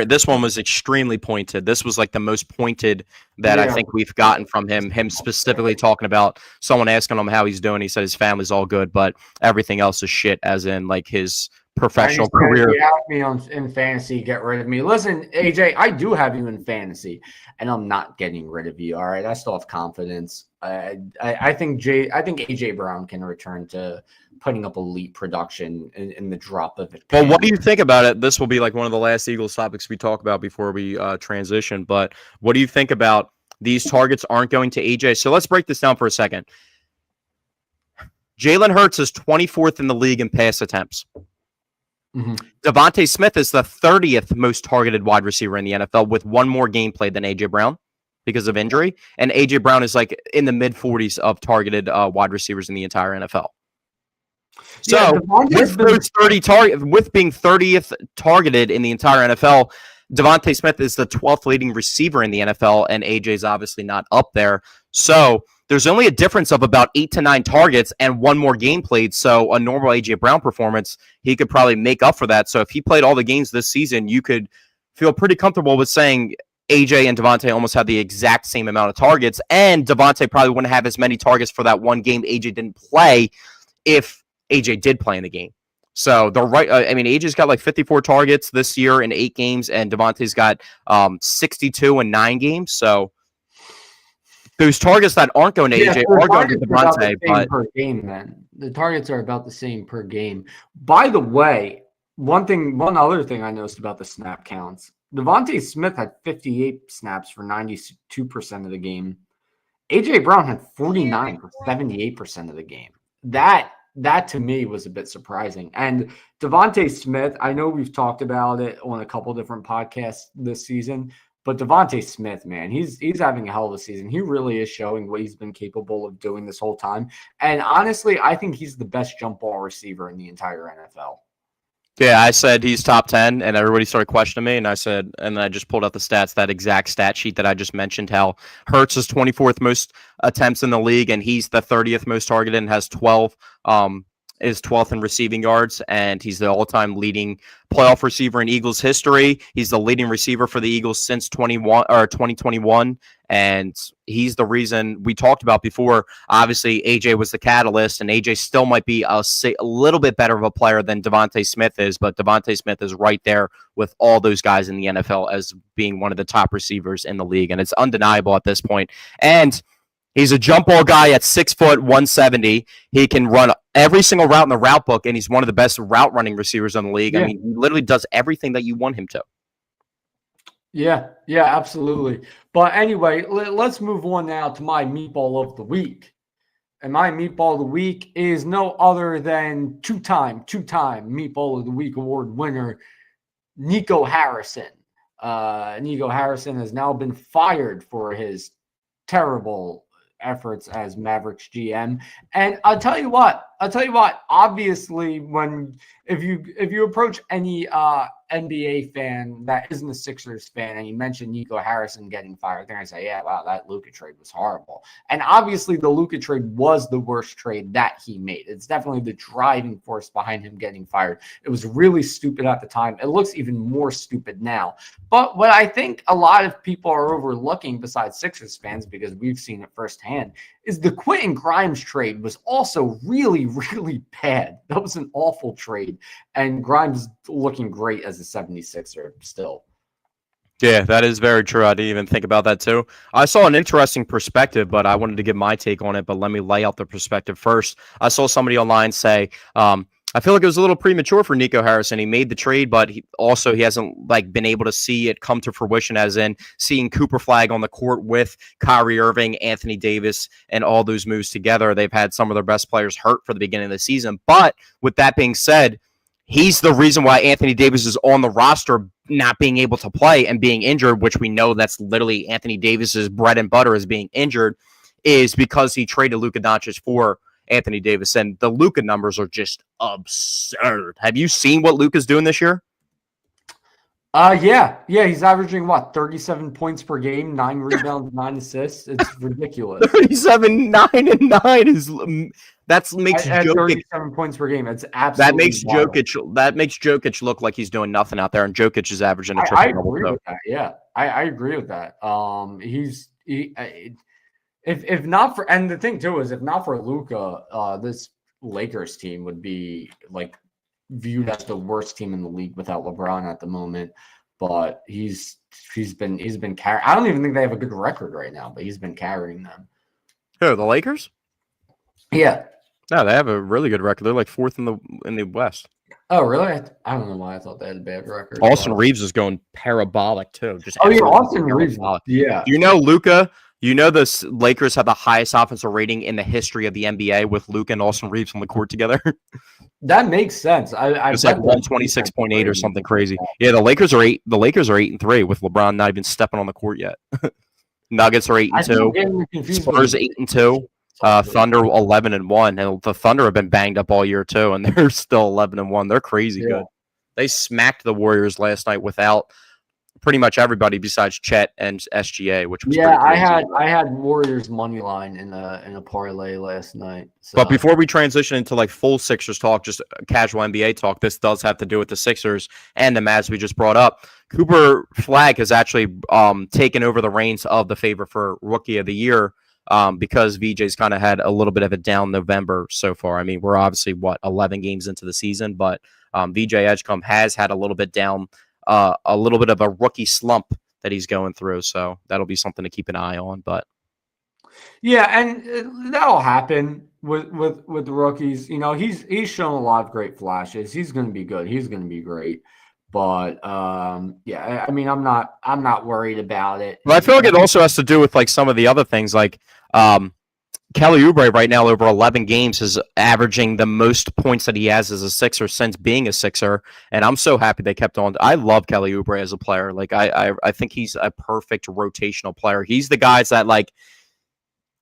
this one was extremely pointed. This was like the most pointed that I think we've gotten from him. Him specifically talking about someone asking him how he's doing. He said his family's all good, but everything else is shit, as in like his professional career. You have me in fantasy, get rid of me. Listen, AJ, I do have you in fantasy, and I'm not getting rid of you. All right, I still have confidence. I think AJ Brown can return to putting up elite production in the drop of it. Well, what do you think about it? This will be like one of the last Eagles topics we talk about before we transition. But what do you think about these targets aren't going to AJ? So let's break this down for a second. Jalen Hurts is 24th in the league in pass attempts. Mhm. Devontae Smith is the 30th most targeted wide receiver in the NFL with one more game played than A.J. Brown because of injury. And A.J. Brown is like in the mid-40s of targeted wide receivers in the entire NFL. So with those 30 with being 30th targeted in the entire NFL, Devontae Smith is the 12th leading receiver in the NFL, and AJ's obviously not up there. So there's only a difference of about 8 to 9 targets and one more game played. So a normal AJ Brown performance, he could probably make up for that. So if he played all the games this season, you could feel pretty comfortable with saying AJ and Devontae almost have the exact same amount of targets, and Devontae probably wouldn't have as many targets for that one game AJ didn't play if AJ did play in the game. So the right, I mean, AJ's got like 54 targets this year in 8 games, and Devontae's got 62 in 9 games. So those targets that aren't going to AJ are going to Devontae. But per game, man, the targets are about the same per game. By the way, one other thing I noticed about the snap counts: Devontae Smith had 58 snaps for 92% of the game. AJ Brown had 49 for 78% of the game. That to me was a bit surprising. And Devontae Smith, I know we've talked about it on a couple different podcasts this season, but Devontae Smith, man, he's having a hell of a season. He really is showing what he's been capable of doing this whole time. And honestly, I think he's the best jump ball receiver in the entire NFL. yeah, I said he's top 10, and everybody started questioning me, and I said, and I just pulled out the stats, that exact stat sheet that I just mentioned, how Hurts is 24th most attempts in the league, and he's the 30th most targeted and has 12, is 12th in receiving yards, and he's the all-time leading playoff receiver in Eagles history. He's the leading receiver for the Eagles since 2021, and he's the reason we talked about before. Obviously, AJ was the catalyst, and AJ still might be a little bit better of a player than Devontae Smith is, but Devontae Smith is right there with all those guys in the NFL as being one of the top receivers in the league, and it's undeniable at this point. And he's a jump ball guy at 6 foot 170. He can run every single route in the route book, and he's one of the best route running receivers in the league. Yeah. I mean, he literally does everything that you want him to. Yeah, absolutely. But anyway, let's move on now to my meatball of the week. And my meatball of the week is no other than two-time meatball of the week award winner, Nico Harrison. Nico Harrison has now been fired for his terrible efforts as Mavericks GM. And I'll tell you what, obviously if you approach any NBA fan that isn't a Sixers fan and you mention Nico Harrison getting fired, they're going to say, yeah, wow, that Luka trade was horrible. And obviously the Luka trade was the worst trade that he made. It's definitely the driving force behind him getting fired. It was really stupid at the time. It looks even more stupid now. But what I think a lot of people are overlooking, besides Sixers fans, because we've seen it firsthand, is the Quentin Grimes trade was also really, really bad. That was an awful trade. And Grimes looking great as a 76er still. Yeah, that is very true. I didn't even think about that too. I saw an interesting perspective, but I wanted to give my take on it. But let me lay out the perspective first. I saw somebody online say, I feel like it was a little premature for Nico Harrison. He made the trade, but he hasn't been able to see it come to fruition, as in seeing Cooper Flag on the court with Kyrie Irving, Anthony Davis, and all those moves together. They've had some of their best players hurt for the beginning of the season. But with that being said, he's the reason why Anthony Davis is on the roster, not being able to play and being injured, which we know that's literally Anthony Davis's bread and butter, is being injured, is because he traded Luka Doncic for Anthony Davis. And the Luka numbers are just absurd. Have you seen what Luka's doing this year? Yeah. He's averaging 37 points per game, 9 rebounds, 9 assists. It's ridiculous. 37, 9, and 9 is makes at Jokic 37 points per game. It's absolutely that makes Jokic look like he's doing nothing out there, and Jokic is averaging a I triple agree double. with that. Yeah, I agree with that. If not for, and the thing too is, if not for Luka, this Lakers team would be viewed as the worst team in the league without LeBron at the moment. But he's been carrying. I don't even think they have a good record right now, but he's been carrying them. Who, the Lakers? Yeah. No, they have a really good record. They're 4th in the West. Oh, really? I don't know why I thought they had a bad record. Austin Reeves is going parabolic too. Austin Reeves. Yeah. Do you know Luka You know, the Lakers have the highest offensive rating in the history of the NBA with Luke and Austin Reeves on the court together. That makes sense. I It's like bet their 126.8 or rating something is like crazy. that. Yeah, the Lakers are 8. The Lakers are 8-3 with LeBron not even stepping on the court yet. Nuggets are eight I and think I'm two. getting confused with Spurs the 8-2. Thunder 11-1, and the Thunder have been banged up all year too, and they're still 11-1. They're crazy Yeah. good. They smacked the Warriors last night without pretty much everybody besides Chet and SGA, which was Yeah, pretty crazy. I had Warriors money line in a parlay last night. So. But before we transition into like full Sixers talk, just casual NBA talk, this does have to do with the Sixers and the Mavs we just brought up. Cooper Flagg has actually taken over the reins of the favorite for Rookie of the Year because VJ's kind of had a little bit of a down November so far. I mean, we're obviously, 11 games into the season, but VJ Edgecombe has had a little bit down, a little bit of a rookie slump that he's going through. So that'll be something to keep an eye on. But yeah, and that'll happen with the rookies. You know, he's shown a lot of great flashes. He's going to be good. He's going to be great. But yeah, I mean, I'm not worried about it. But I feel like it also has to do with like some of the other things, like Kelly Oubre right now over 11 games is averaging the most points that he has as a Sixer since being a Sixer, and I'm so happy they kept on. I love Kelly Oubre as a player. Like I think he's a perfect rotational player. He's the guys that like.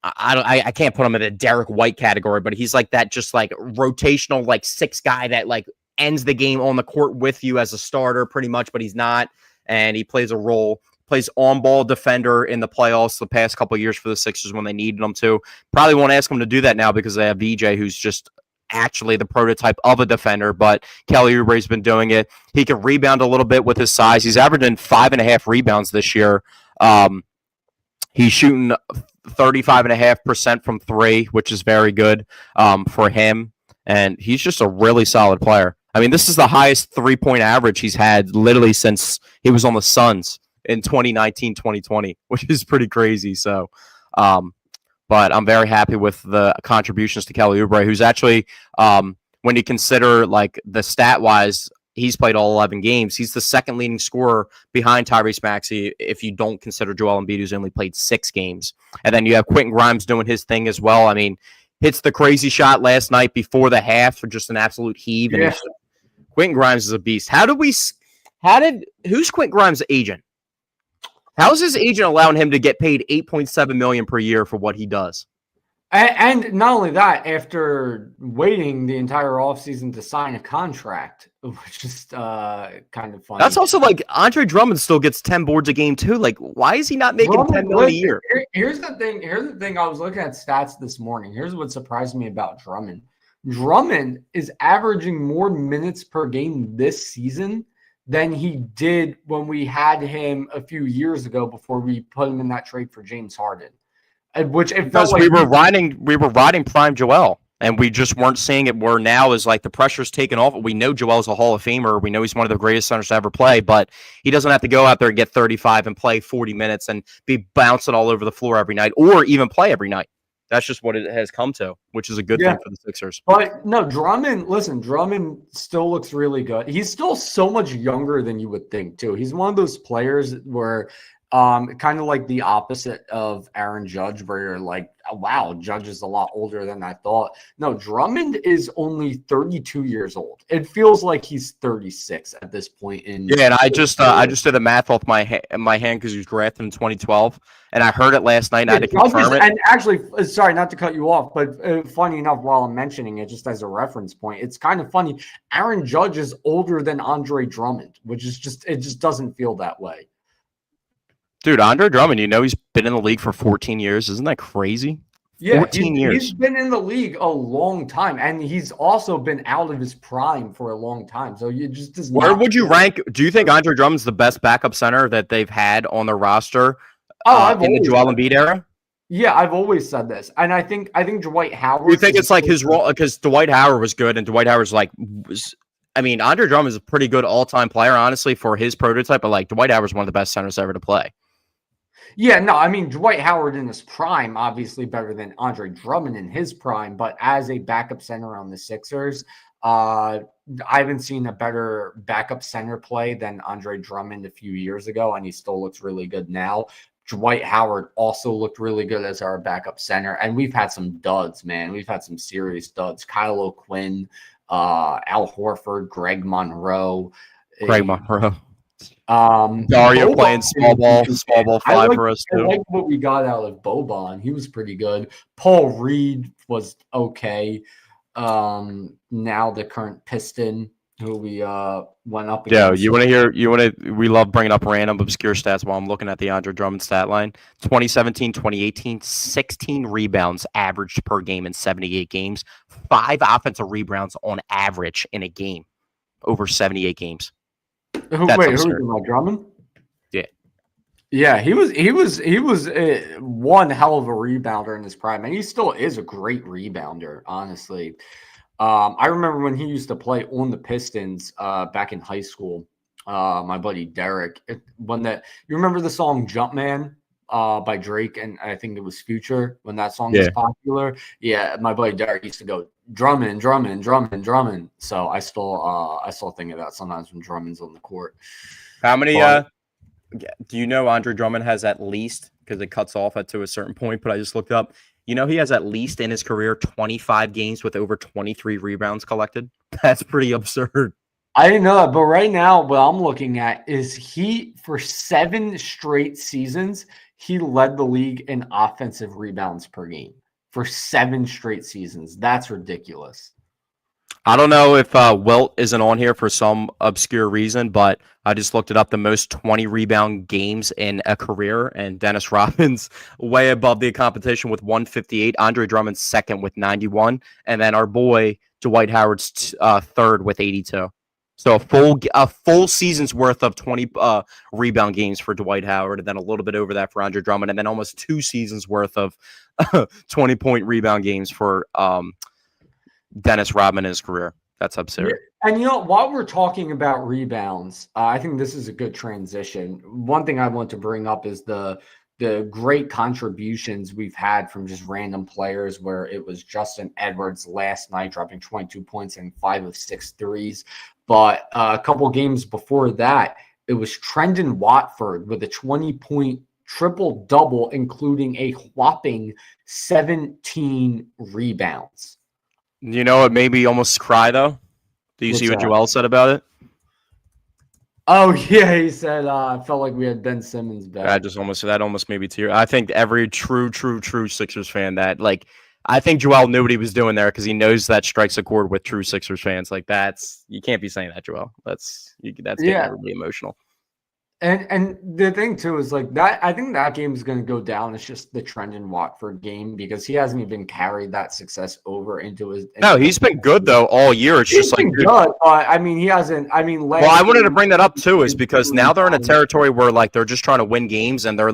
I can't put him in the Derek White category, but he's like that, just like rotational, like six guy that like ends the game on the court with you as a starter pretty much, but he's not. And he plays a role, plays on ball defender in the playoffs the past couple of years for the Sixers when they needed him to. Probably won't ask him to do that now because they have VJ, who's just actually the prototype of a defender, but Kelly Oubre's been doing it. He can rebound a little bit with his size. He's averaging 5.5 rebounds this year. He's shooting 35.5% from three, which is very good for him. And he's just a really solid player. I mean, this is the highest 3-point average he's had literally since he was on the Suns in 2019, 2020, which is pretty crazy. So, but I'm very happy with the contributions to Kelly Oubre, who's actually, when you consider like the stat wise, he's played all 11 games. He's the second leading scorer behind Tyrese Maxey if you don't consider Joel Embiid, who's only played 6 games. And then you have Quentin Grimes doing his thing as well. I mean, hits the crazy shot last night before the half for just an absolute heave. Yeah. And Quentin Grimes is a beast. Who's Quentin Grimes' agent? How's his agent allowing him to get paid $8.7 million per year for what he does? And not only that, after waiting the entire offseason to sign a contract, which is kind of funny. That's also like Andre Drummond still gets 10 boards a game too. Like, why is he not making $10 million a year? Here's the thing. I was looking at stats this morning. Here's what surprised me about Drummond. Drummond is averaging more minutes per game this season than he did when we had him a few years ago before we put him in that trade for James Harden. Which it because felt like we were riding prime Joel, and we just weren't seeing it. Where now is like the pressure's taken off. We know Joel's a Hall of Famer. We know he's one of the greatest centers to ever play, but he doesn't have to go out there and get 35 and play 40 minutes and be bouncing all over the floor every night, or even play every night. That's just what it has come to, which is a good thing for the Sixers. But no, Drummond still looks really good. He's still so much younger than you would think, too. He's one of those players where kind of like the opposite of Aaron Judge, where you're like, wow, Judge is a lot older than I thought. No, Drummond is only 32 years old. It feels like he's 36 at this point in. Yeah, and I just did the math off my hand because he was drafted in 2012, and I heard it last night. And I had to confirm it. And actually, sorry, not to cut you off, but funny enough, while I'm mentioning it, just as a reference point, it's kind of funny. Aaron Judge is older than Andre Drummond, which is it just doesn't feel that way. Dude, Andre Drummond, he's been in the league for 14 years. Isn't that crazy? Yeah, 14 years. He's been in the league a long time, and he's also been out of his prime for a long time. So you just does Where would you rank? Do you think Andre Drummond's the best backup center that they've had on their roster in the Joel Embiid era? Yeah, I've always said this, and I think Dwight Howard. Do you think it's like his role? Because Dwight Howard was good, and Dwight Howard's Andre Drummond is a pretty good all-time player, honestly, for his prototype. But like Dwight Howard's one of the best centers ever to play. Yeah, no, I mean, Dwight Howard in his prime, obviously better than Andre Drummond in his prime, but as a backup center on the Sixers, I haven't seen a better backup center play than Andre Drummond a few years ago, and he still looks really good now. Dwight Howard also looked really good as our backup center. And we've had some duds, man. We've had some serious duds. Kyle O'Quinn, Al Horford, Greg Monroe. Greg Monroe. Dario playing small ball 5 for us I too. like what we got out of Boban. He was pretty good. Paul Reed was okay. Now the current Piston who we went up against. Yeah, we love bringing up random obscure stats while I'm looking at the Andre Drummond stat line. 2017, 2018, 16 rebounds averaged per game in 78 games, 5 offensive rebounds on average in a game over 78 games. Who was about Drummond? Yeah. Yeah, he was one hell of a rebounder in his prime, and he still is a great rebounder, honestly. I remember when he used to play on the Pistons back in high school. My buddy Derek, you remember the song "Jumpman" by Drake, and I think it was Future when that song was popular. Yeah, my buddy Derek used to go Drummond, Drummond, Drummond, Drummond. So I still think of that sometimes when Drummond's on the court. How many? Do you know Andre Drummond has at least, because it cuts off to a certain point, but I just looked up. You know, he has at least in his career 25 games with over 23 rebounds collected. That's pretty absurd. I didn't know that, but right now, what I'm looking at is he, for 7 straight seasons, he led the league in offensive rebounds per game for 7 straight seasons. That's ridiculous. I don't know if Wilt isn't on here for some obscure reason, but I just looked it up. The most 20 rebound games in a career, and Dennis Rodman's way above the competition with 158. Andre Drummond's second with 91, and then our boy Dwight Howard's third with 82. So a full season's worth of 20 rebound games for Dwight Howard, and then a little bit over that for Andre Drummond, and then almost 2 seasons worth of 20-point rebound games for Dennis Rodman in his career. That's absurd. And while we're talking about rebounds, I think this is a good transition. One thing I want to bring up is the great contributions we've had from just random players, where it was Justin Edwards last night dropping 22 points and 5 of 6 threes. But a couple games before that, it was Trendon Watford with a 20-point triple-double, including a whopping 17 rebounds. You know what made me almost cry, though? Do you see what Joel said about it? Oh, yeah, he said, I felt like we had Ben Simmons back. That almost made me tear. I think every true Sixers fan I think Joel knew what he was doing there, because he knows that strikes a chord with true Sixers fans. You can't be saying that, Joel. That's getting everybody emotional. And the thing too is that I think that game is going to go down. It's just the Trendon Watford game, because he hasn't even carried that success over into his. No, he's been good though all year. It's just been good. I mean, he hasn't. I mean, well, I wanted to bring that up too, is because now they're in a territory where they're just trying to win games, and they're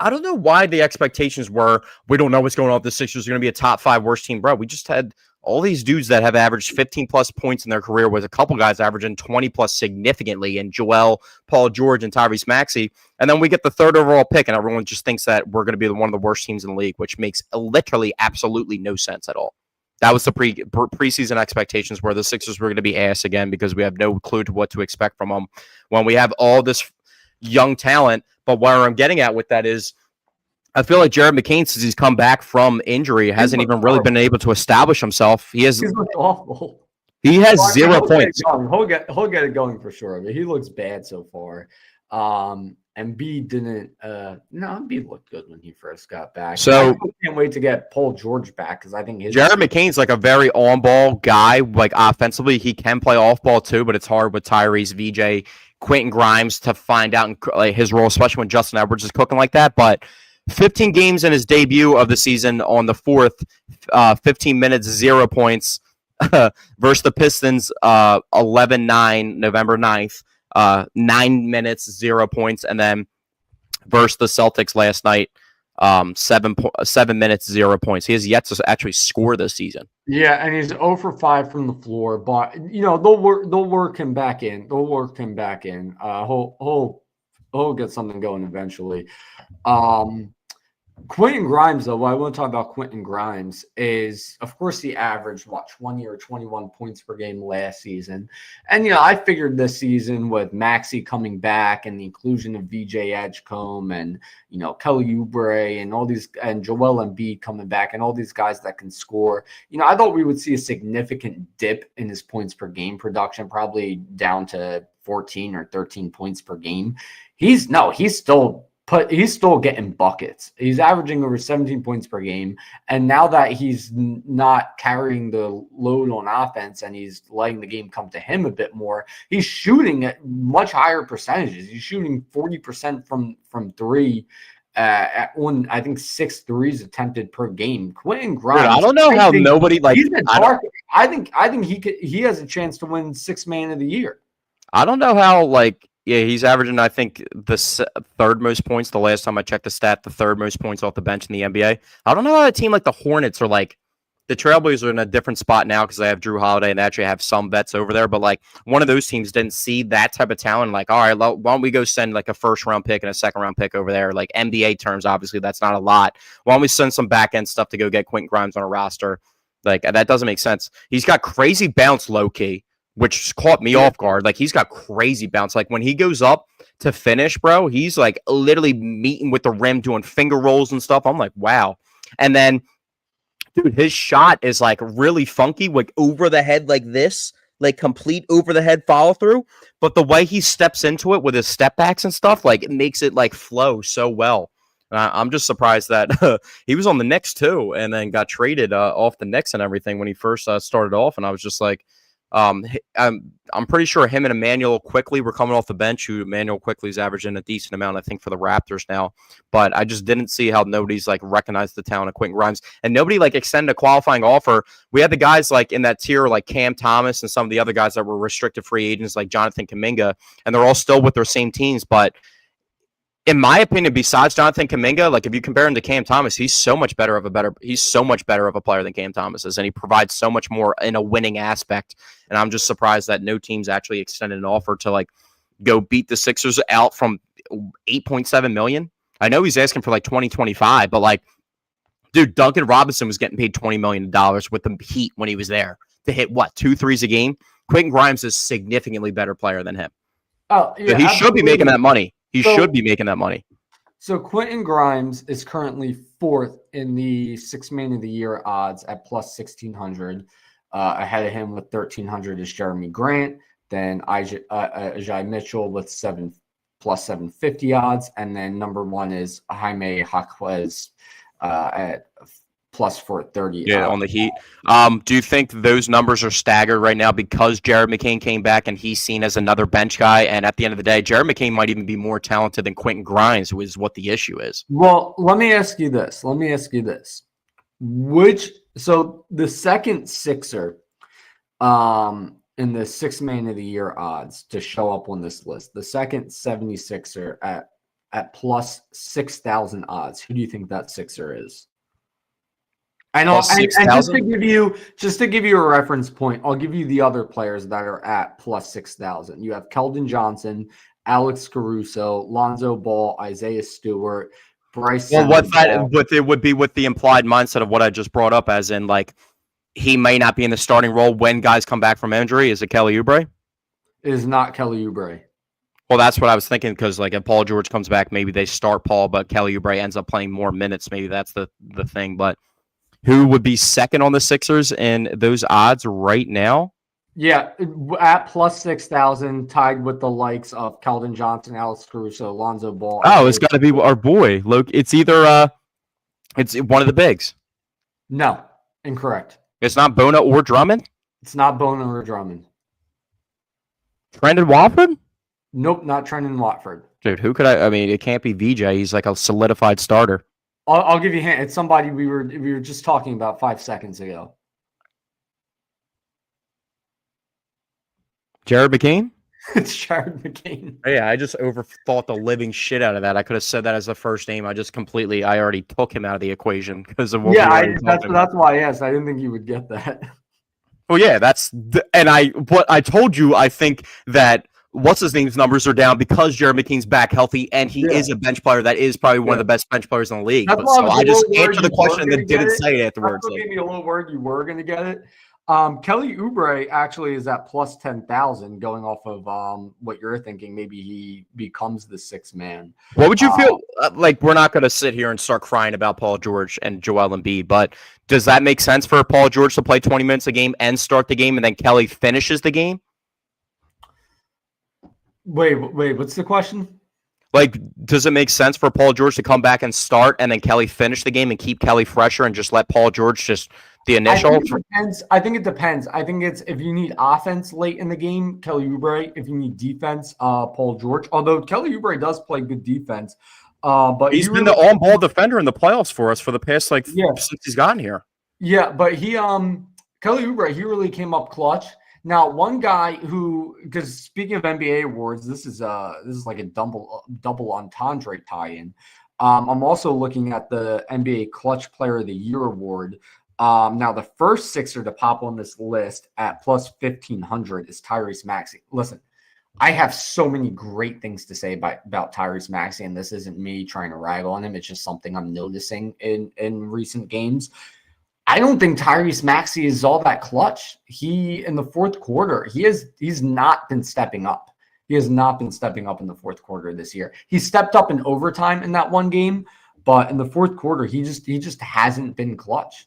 I don't know why the expectations were, we don't know what's going on with the Sixers. Are going to be a top 5 worst team, bro. We just had all these dudes that have averaged 15-plus points in their career, with a couple guys averaging 20-plus significantly, and Joel, Paul George, and Tyrese Maxey. And then we get the 3rd overall pick, and everyone just thinks that we're going to be one of the worst teams in the league, which makes literally absolutely no sense at all. That was the preseason expectations, where the Sixers were going to be ass again, because we have no clue to what to expect from them when we have all this young talent. But where I'm getting at with that is, I feel like Jared McCain, since he's come back from injury, hasn't even really been able to establish himself. He's looked awful. He has 0 points. He'll get it going for sure. But he looks bad so far. Embiid didn't. Embiid looked good when he first got back. So I can't wait to get Paul George back, because I think Jared McCain's a very on-ball guy. Offensively, he can play off-ball too, but it's hard with Tyrese, VJ, Quentin Grimes to find out his role, especially when Justin Edwards is cooking like that. But 15 games in his debut of the season on the 4th, 15 minutes, 0 points versus the Pistons, 11-9, November 9th, 9 minutes, 0 points. And then versus the Celtics last night, 7 minutes, 0 points. He has yet to actually score this season. Yeah, and he's 0 for 5 from the floor, but they'll work him back in. He'll get something going eventually. Quentin Grimes, though, what I want to talk about Quentin Grimes is, of course, he averaged, 20 or 21 points per game last season. And, I figured this season with Maxey coming back and the inclusion of VJ Edgecombe and, Kelly Oubre and all these, and Joel Embiid coming back and all these guys that can score, I thought we would see a significant dip in his points per game production, probably down to 14 or 13 points per game. He's still getting buckets. He's averaging over 17 points per game. And now that he's not carrying the load on offense and he's letting the game come to him a bit more, he's shooting at much higher percentages. He's shooting 40% from three on, I think, 6 threes attempted per game. Quentin Grimes. Dude, I don't know how nobody like. I think he has a chance to win Sixth Man of the Year. I don't know how Yeah, he's averaging, I think, the third most points. The last time I checked the stat, the third most points off the bench in the NBA. I don't know how a team like the Hornets or the Trailblazers are in a different spot now because they have Drew Holiday and they actually have some vets over there. But one of those teams didn't see that type of talent. All right, why don't we go send a first round pick and a second round pick over there? NBA terms, obviously, that's not a lot. Why don't we send some back end stuff to go get Quentin Grimes on a roster? That doesn't make sense. He's got crazy bounce low key, which caught me off guard. He's got crazy bounce. When he goes up to finish, bro, he's literally meeting with the rim, doing finger rolls and stuff. I'm like, wow. And then, dude, his shot is really funky, over the head like this, complete over the head follow through. But the way he steps into it with his step backs and stuff, it makes it flow so well. I'm just surprised that he was on the Knicks too, and then got traded off the Knicks and everything when he first started off. And I was just I'm pretty sure him and Emmanuel Quickley were coming off the bench. Who Emmanuel Quickley's averaging a decent amount, I think, for the Raptors now. But I just didn't see how nobody's recognized the talent of Quentin Grimes, and nobody extended a qualifying offer. We had the guys in that tier Cam Thomas and some of the other guys that were restricted free agents like Jonathan Kuminga, and they're all still with their same teams. But in my opinion, besides Jonathan Kuminga, if you compare him to Cam Thomas, he's so much better of a player than Cam Thomas is, and he provides so much more in a winning aspect. And I'm just surprised that no team's actually extended an offer to go beat the Sixers out from $8.7 million. I know he's asking for 2025, but dude, Duncan Robinson was getting paid $20 million with the Heat when he was there to hit 2 threes a game. Quentin Grimes is a significantly better player than him. Oh, yeah, so he should be making that money. He should be making that money. So Quentin Grimes is currently 4th in the Sixth Man of the Year odds at plus 1,600. Ahead of him with 1,300 is Jeremy Grant. Then Ajay Mitchell with plus 750 odds. And then number 1 is Jaime Jaquez at plus 430. Yeah, on the Heat. Do you think those numbers are staggered right now because Jared McCain came back and he's seen as another bench guy? And at the end of the day, Jared McCain might even be more talented than Quentin Grimes, who is what the issue is. Well, let me ask you this. So the second Sixer in the Sixth Man of the Year odds to show up on this list, the second 76er at plus 6,000 odds, who do you think that Sixer is? I know, and just to give you a reference point, I'll give you the other players that are at plus 6,000. You have Keldon Johnson, Alex Caruso, Lonzo Ball, Isaiah Stewart, Bryce. Well, what it would be with the implied mindset of what I just brought up, as in he may not be in the starting role when guys come back from injury. Is it Kelly Oubre? It is not Kelly Oubre. Well, that's what I was thinking, because if Paul George comes back, maybe they start Paul, but Kelly Oubre ends up playing more minutes. Maybe that's the thing, but. Who would be second on the Sixers in those odds right now? Yeah, at plus 6,000, tied with the likes of Keldon Johnson, Alex Caruso, Lonzo Ball. Oh, it's got to be our boy. Look, it's either it's one of the bigs. No, incorrect. It's not Bona or Drummond? It's not Bona or Drummond. Trendon Watford? Nope, not Trendon Watford. Dude, who could I mean, it can't be VJ. He's a solidified starter. I'll give you a hint. It's somebody we were just talking about 5 seconds ago. Jared McCain? It's Jared McCain. Yeah, I just overthought the living shit out of that. I could have said that as the first name. I already took him out of the equation because of what. Yeah, that's why I asked. I didn't think you would get that. Well, yeah, what I told you. I think that what's his name's numbers are down because Jeremy King's back healthy, and he Yeah. is a bench player that is probably one of the best bench players in the league. That's But, why so I just a little answered the worried you question were and gonna then get didn't it. say it That's afterwards. what Like, gave me a little word you were going to get it. Kelly Oubre actually is at plus 10,000 going off of what you're thinking. Maybe he becomes the sixth man. what would you feel like? We're not going to sit here and start crying about Paul George and Joel Embiid, but does that make sense for Paul George to play 20 minutes a game and start the game, and then Kelly finishes the game? Wait, what's the question? Like, does it make sense for Paul George to come back and start, and then Kelly finish the game and keep Kelly fresher and just let Paul George just the initial? I think it depends. I think it's if you need offense late in the game, Kelly Oubre. If you need defense, Paul George. Although Kelly Oubre does play good defense, but he's been the on-ball defender in the playoffs for us for the past since he's gotten here. Yeah, but Kelly Oubre, he really came up clutch. Now, one guy who, because speaking of NBA awards, this is like a double entendre tie-in. I'm also looking at the NBA Clutch Player of the Year award. Now, the first Sixer to pop on this list at plus 1,500 is Tyrese Maxey. Listen, I have so many great things to say about Tyrese Maxey, and this isn't me trying to rag on him. It's just something I'm noticing in recent games. I don't think Tyrese Maxey is all that clutch. In the fourth quarter, he's not been stepping up. He has not been stepping up in the fourth quarter this year. He stepped up in overtime in that one game, but in the fourth quarter, he just hasn't been clutch.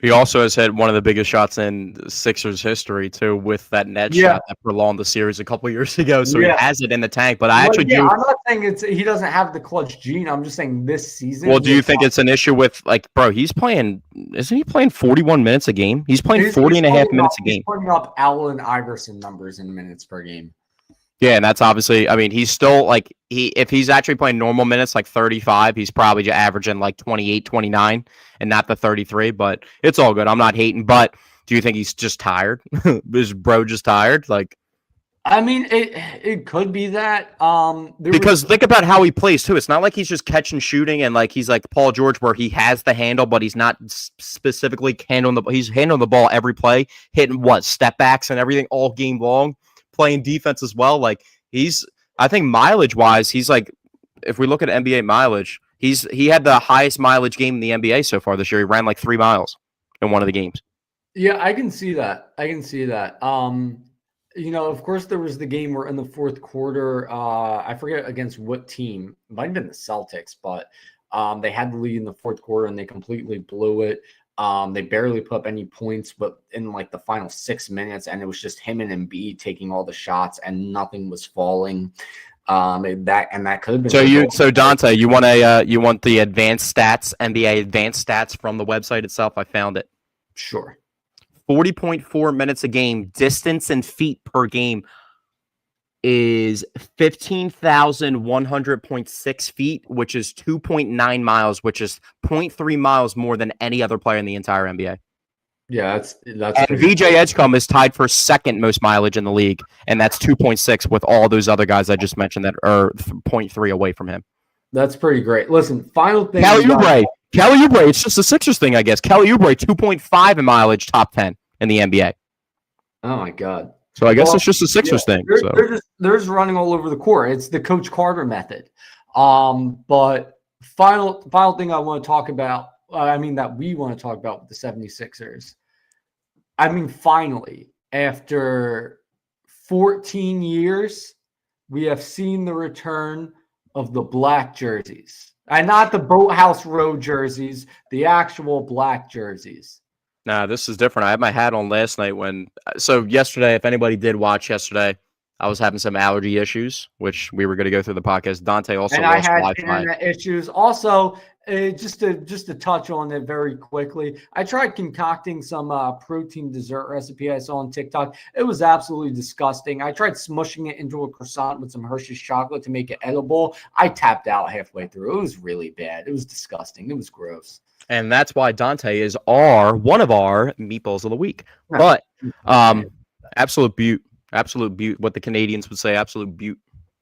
He also has had one of the biggest shots in Sixers history too, with that net shot that prolonged the series a couple years ago. So he has it in the tank. But I'm not saying he doesn't have the clutch gene. I'm just saying this season. Well, do you think it's an issue with bro? He's playing. Isn't he playing 41 minutes a game? He's playing 40 and a half minutes a game. He's putting up Allen Iverson numbers in minutes per game. Yeah, and that's obviously. I mean, he's still if he's actually playing normal minutes, like 35, he's probably just averaging like 28, 29, and not the 33. But it's all good. I'm not hating. But do you think he's just tired? Is bro just tired? I mean, it could be that. Because think about how he plays too. It's not like he's just catching, shooting, and he's like Paul George, where he has the handle, but he's not specifically handling the. He's handling the ball every play, hitting step backs and everything all game long. Playing defense as well. I think mileage wise, he's if we look at NBA mileage, he had the highest mileage game in the NBA so far this year. He ran 3 miles in one of the games. Yeah, I can see that. Of course, there was the game where in the fourth quarter, I forget against what team. It might have been the Celtics, but they had the lead in the fourth quarter and they completely blew it. They barely put up any points, but in the final 6 minutes, and it was just him and Embiid taking all the shots, and nothing was falling. That could have been. So Dante, you want the advanced stats, NBA advanced stats from the website itself? I found it. Sure. 40.4 minutes a game, distance in feet per game is 15,100.6 feet, which is 2.9 miles, which is 0.3 miles more than any other player in the entire NBA. Yeah, that's. And VJ Edgecombe is tied for second most mileage in the league, and that's 2.6 with all those other guys I just mentioned that are 0.3 away from him. That's pretty great. Listen, final thing. Kelly Oubre, it's just a Sixers thing, I guess. Kelly Oubre, 2.5 in mileage, top 10 in the NBA. Oh my God. So I guess it's just a Sixers thing. They're just running all over the court. It's the Coach Carter method. But final thing I want to talk about, that we want to talk about with the 76ers. Finally, after 14 years, we have seen the return of the black jerseys. And not the Boathouse Road jerseys, the actual black jerseys. Nah, this is different. I had my hat on last night so yesterday, if anybody did watch yesterday, I was having some allergy issues, which we were going to go through the podcast. Dante also and lost I had Wi-Fi. internet issues. Also, just to touch on it very quickly, I tried concocting some protein dessert recipe I saw on TikTok. It was absolutely disgusting. I tried smushing it into a croissant with some Hershey's chocolate to make it edible. I tapped out halfway through. It was really bad. It was disgusting. It was gross. And that's why Dante is one of our meatballs of the week. But absolute beaut. Absolute beaut. What the Canadians would say, absolute beaut.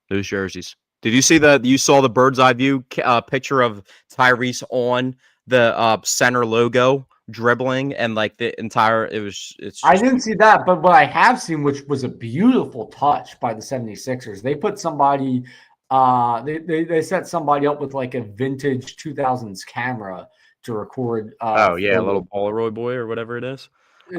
Those jerseys. Did you see you saw the bird's eye view picture of Tyrese on the center logo dribbling and like the entire. It's I just didn't see that, but what I have seen, which was a beautiful touch by the 76ers, they put somebody, they set somebody up with like a vintage 2000s camera to record. oh yeah, a little Photos. Polaroid boy or whatever it is.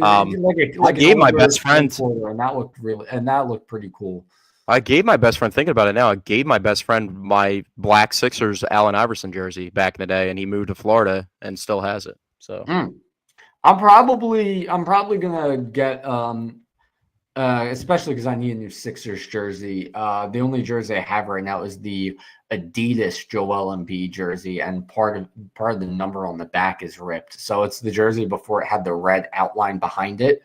I Like an gave my older best friend. camcorder, and that looked pretty cool. I gave my best friend, thinking about it now, I gave my best friend my black Sixers Allen Iverson jersey back in the day, and he moved to Florida and still has it. So I'm probably gonna get especially because I need a new Sixers jersey. The only jersey I have right now is the Adidas Joel Embiid jersey, and part of the number on the back is ripped. So it's the jersey before it had the red outline behind it.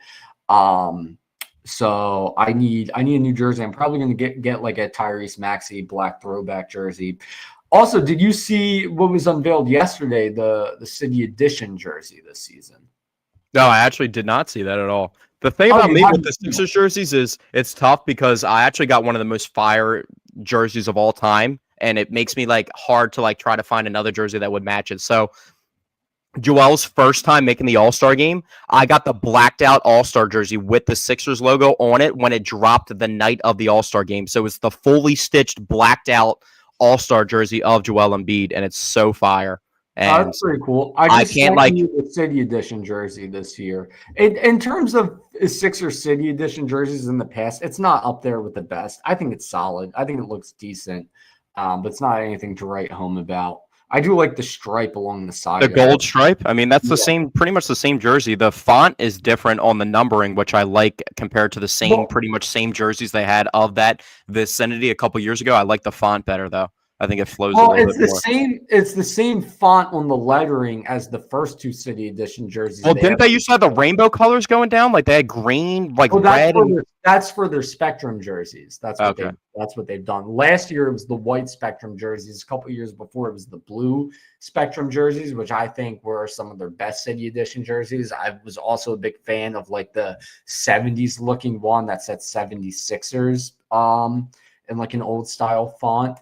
So I need a new jersey. I'm probably gonna get like a Tyrese Maxey black throwback jersey. Also, did you see what was unveiled yesterday? The City Edition jersey this season. no, I actually did not see that at all. The thing Oh, about you me with haven't the seen it. Sixers jerseys is it's tough because I actually got one of the most fire jerseys of all time, and it makes me like hard to like try to find another jersey that would match it. So Joel's first time making the All-Star game, I got the blacked out All-Star jersey with the Sixers logo on it when it dropped the night of the All-Star game. So it's the fully stitched, blacked out All-Star jersey of Joel Embiid, and it's so fire. And That's pretty cool. I I just can't sent like you the City Edition jersey this year. In terms of Sixers City Edition jerseys in the past, it's not up there with the best. I think it's solid. I think it looks decent, but it's not anything to write home about. I do like the stripe along the side. the of gold it. stripe. I mean, that's the Yeah. same, pretty much the same jersey. The font is different on the numbering, which I like compared to the same, Well, pretty much same jerseys they had of that vicinity a couple years ago. I like the font better though. I think it flows a Well, little it's bit the more. same. It's the same font on the lettering as the first two City Edition jerseys. Well, They didn't have. they used to have the rainbow colors going down? Like they had green, like Oh, red, and that's for their Spectrum jerseys. okay. That's what they've done. Last year it was the white Spectrum jerseys. A couple years before it was the blue Spectrum jerseys, which I think were some of their best City Edition jerseys. I was also a big fan of like the 70s looking one that said 76ers in like an old style font.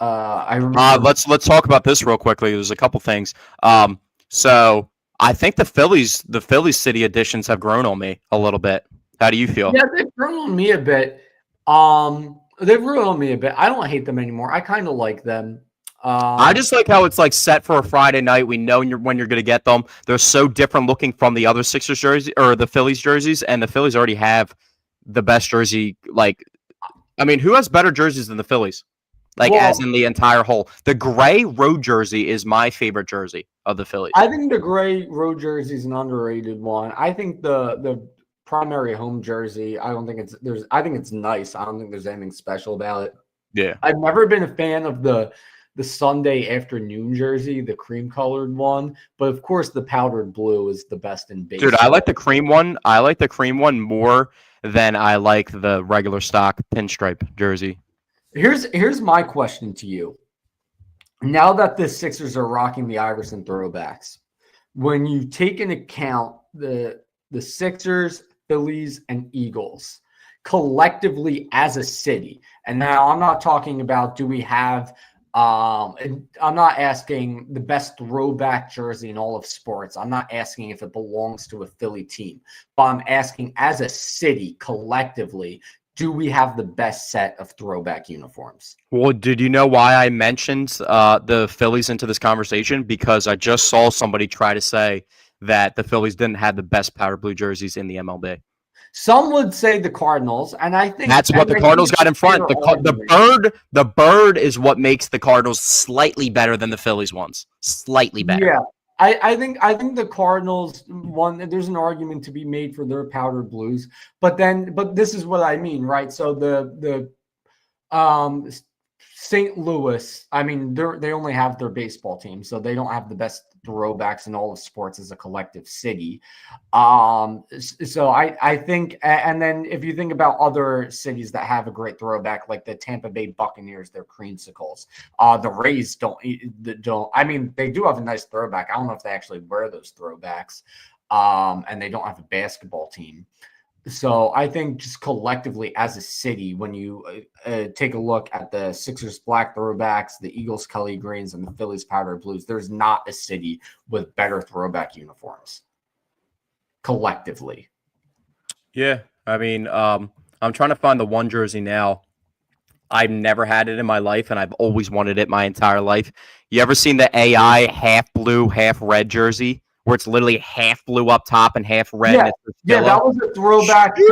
I remember. Let's talk about this real quickly. There's a couple things. So I think the Phillies city editions have grown on me a little bit. How do you feel? Yeah, they've grown on me a bit. They've grown on me a bit. I don't hate them anymore. I kind of like them. I just like how it's like set for a Friday night. We know when you're going to get them. They're so different looking from the other Sixers jersey or the Phillies jerseys, and the Phillies already have the best jersey. Like, I mean, who has better jerseys than the Phillies? Like, as in the entire whole. The gray road jersey is my favorite jersey of the Phillies. I think the gray road jersey is an underrated one. I think the primary home jersey, I think it's nice. I don't think there's anything special about it. Yeah. I've never been a fan of the Sunday afternoon jersey, the cream colored one, but of course the powdered blue is the best in baseball. Dude, I like the cream one. I like the cream one more than I like the regular stock pinstripe jersey. Here's my question to you. Now that the Sixers are rocking the Iverson throwbacks, when you take into account the Sixers, Phillies, and Eagles collectively as a city, and now I'm not talking about do we have and I'm not asking the best throwback jersey in all of sports. I'm not asking if it belongs to a Philly team, but I'm asking as a city collectively, do we have the best set of throwback uniforms? Well, did you know why I mentioned the Phillies into this conversation? Because I just saw somebody try to say that the Phillies didn't have the best powder blue jerseys in the MLB. Some would say the Cardinals, and I think That's what the Cardinals got in front. The bird is what makes the Cardinals slightly better than the Phillies ones. Slightly better. Yeah. I think the Cardinals one. There's an argument to be made for their powdered blues, but this is what I mean, right? So the St. Louis, I mean, they only have their baseball team, so they don't have the best throwbacks in all of sports as a collective city. So I think, and then if you think about other cities that have a great throwback, like the Tampa Bay Buccaneers, their creamsicles. The Rays don't. I mean, they do have a nice throwback. I don't know if they actually wear those throwbacks, and they don't have a basketball team. So I think just collectively as a city, when you take a look at the Sixers black throwbacks, the Eagles Kelly greens, and the Phillies powder blues, there's not a city with better throwback uniforms. collectively. Yeah, I mean, I'm trying to find the one jersey now. I've never had it in my life, and I've always wanted it my entire life. You ever seen the AI half blue, half red jersey, where it's literally half blue up top and half red? Yeah, and it's just yeah, yellow? that was a throwback to.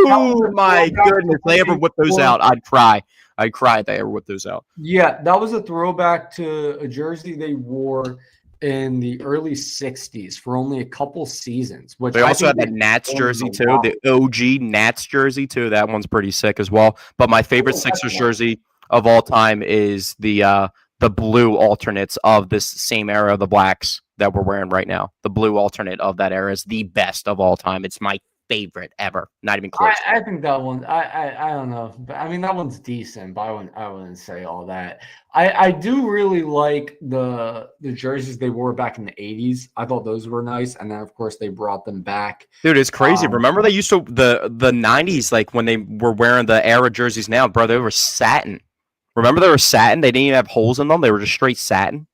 Shoo! My goodness, if they ever whip those out, I'd cry. I'd cry if they ever whip those out. Yeah, that was a throwback to a jersey they wore in the early 60s for only a couple seasons. Which They I also think had the Nats won jersey a too, lot. the OG Nats jersey too. That one's pretty sick as well. But my favorite Oh, Sixers that's jersey of all time is the blue alternates of this same era of the Blacks that we're wearing right now. The blue alternate of that era is the best of all time. It's my favorite ever. Not even close. I think that one. I don't know. But I mean, that one's decent, but I wouldn't say all that. I do really like the jerseys they wore back in the 80s. I thought those were nice, and then of course they brought them back. Dude, it's crazy. Remember they used to the 90s, like when they were wearing the era jerseys now, bro, they were satin. Remember they were satin? They didn't even have holes in them. They were just straight satin.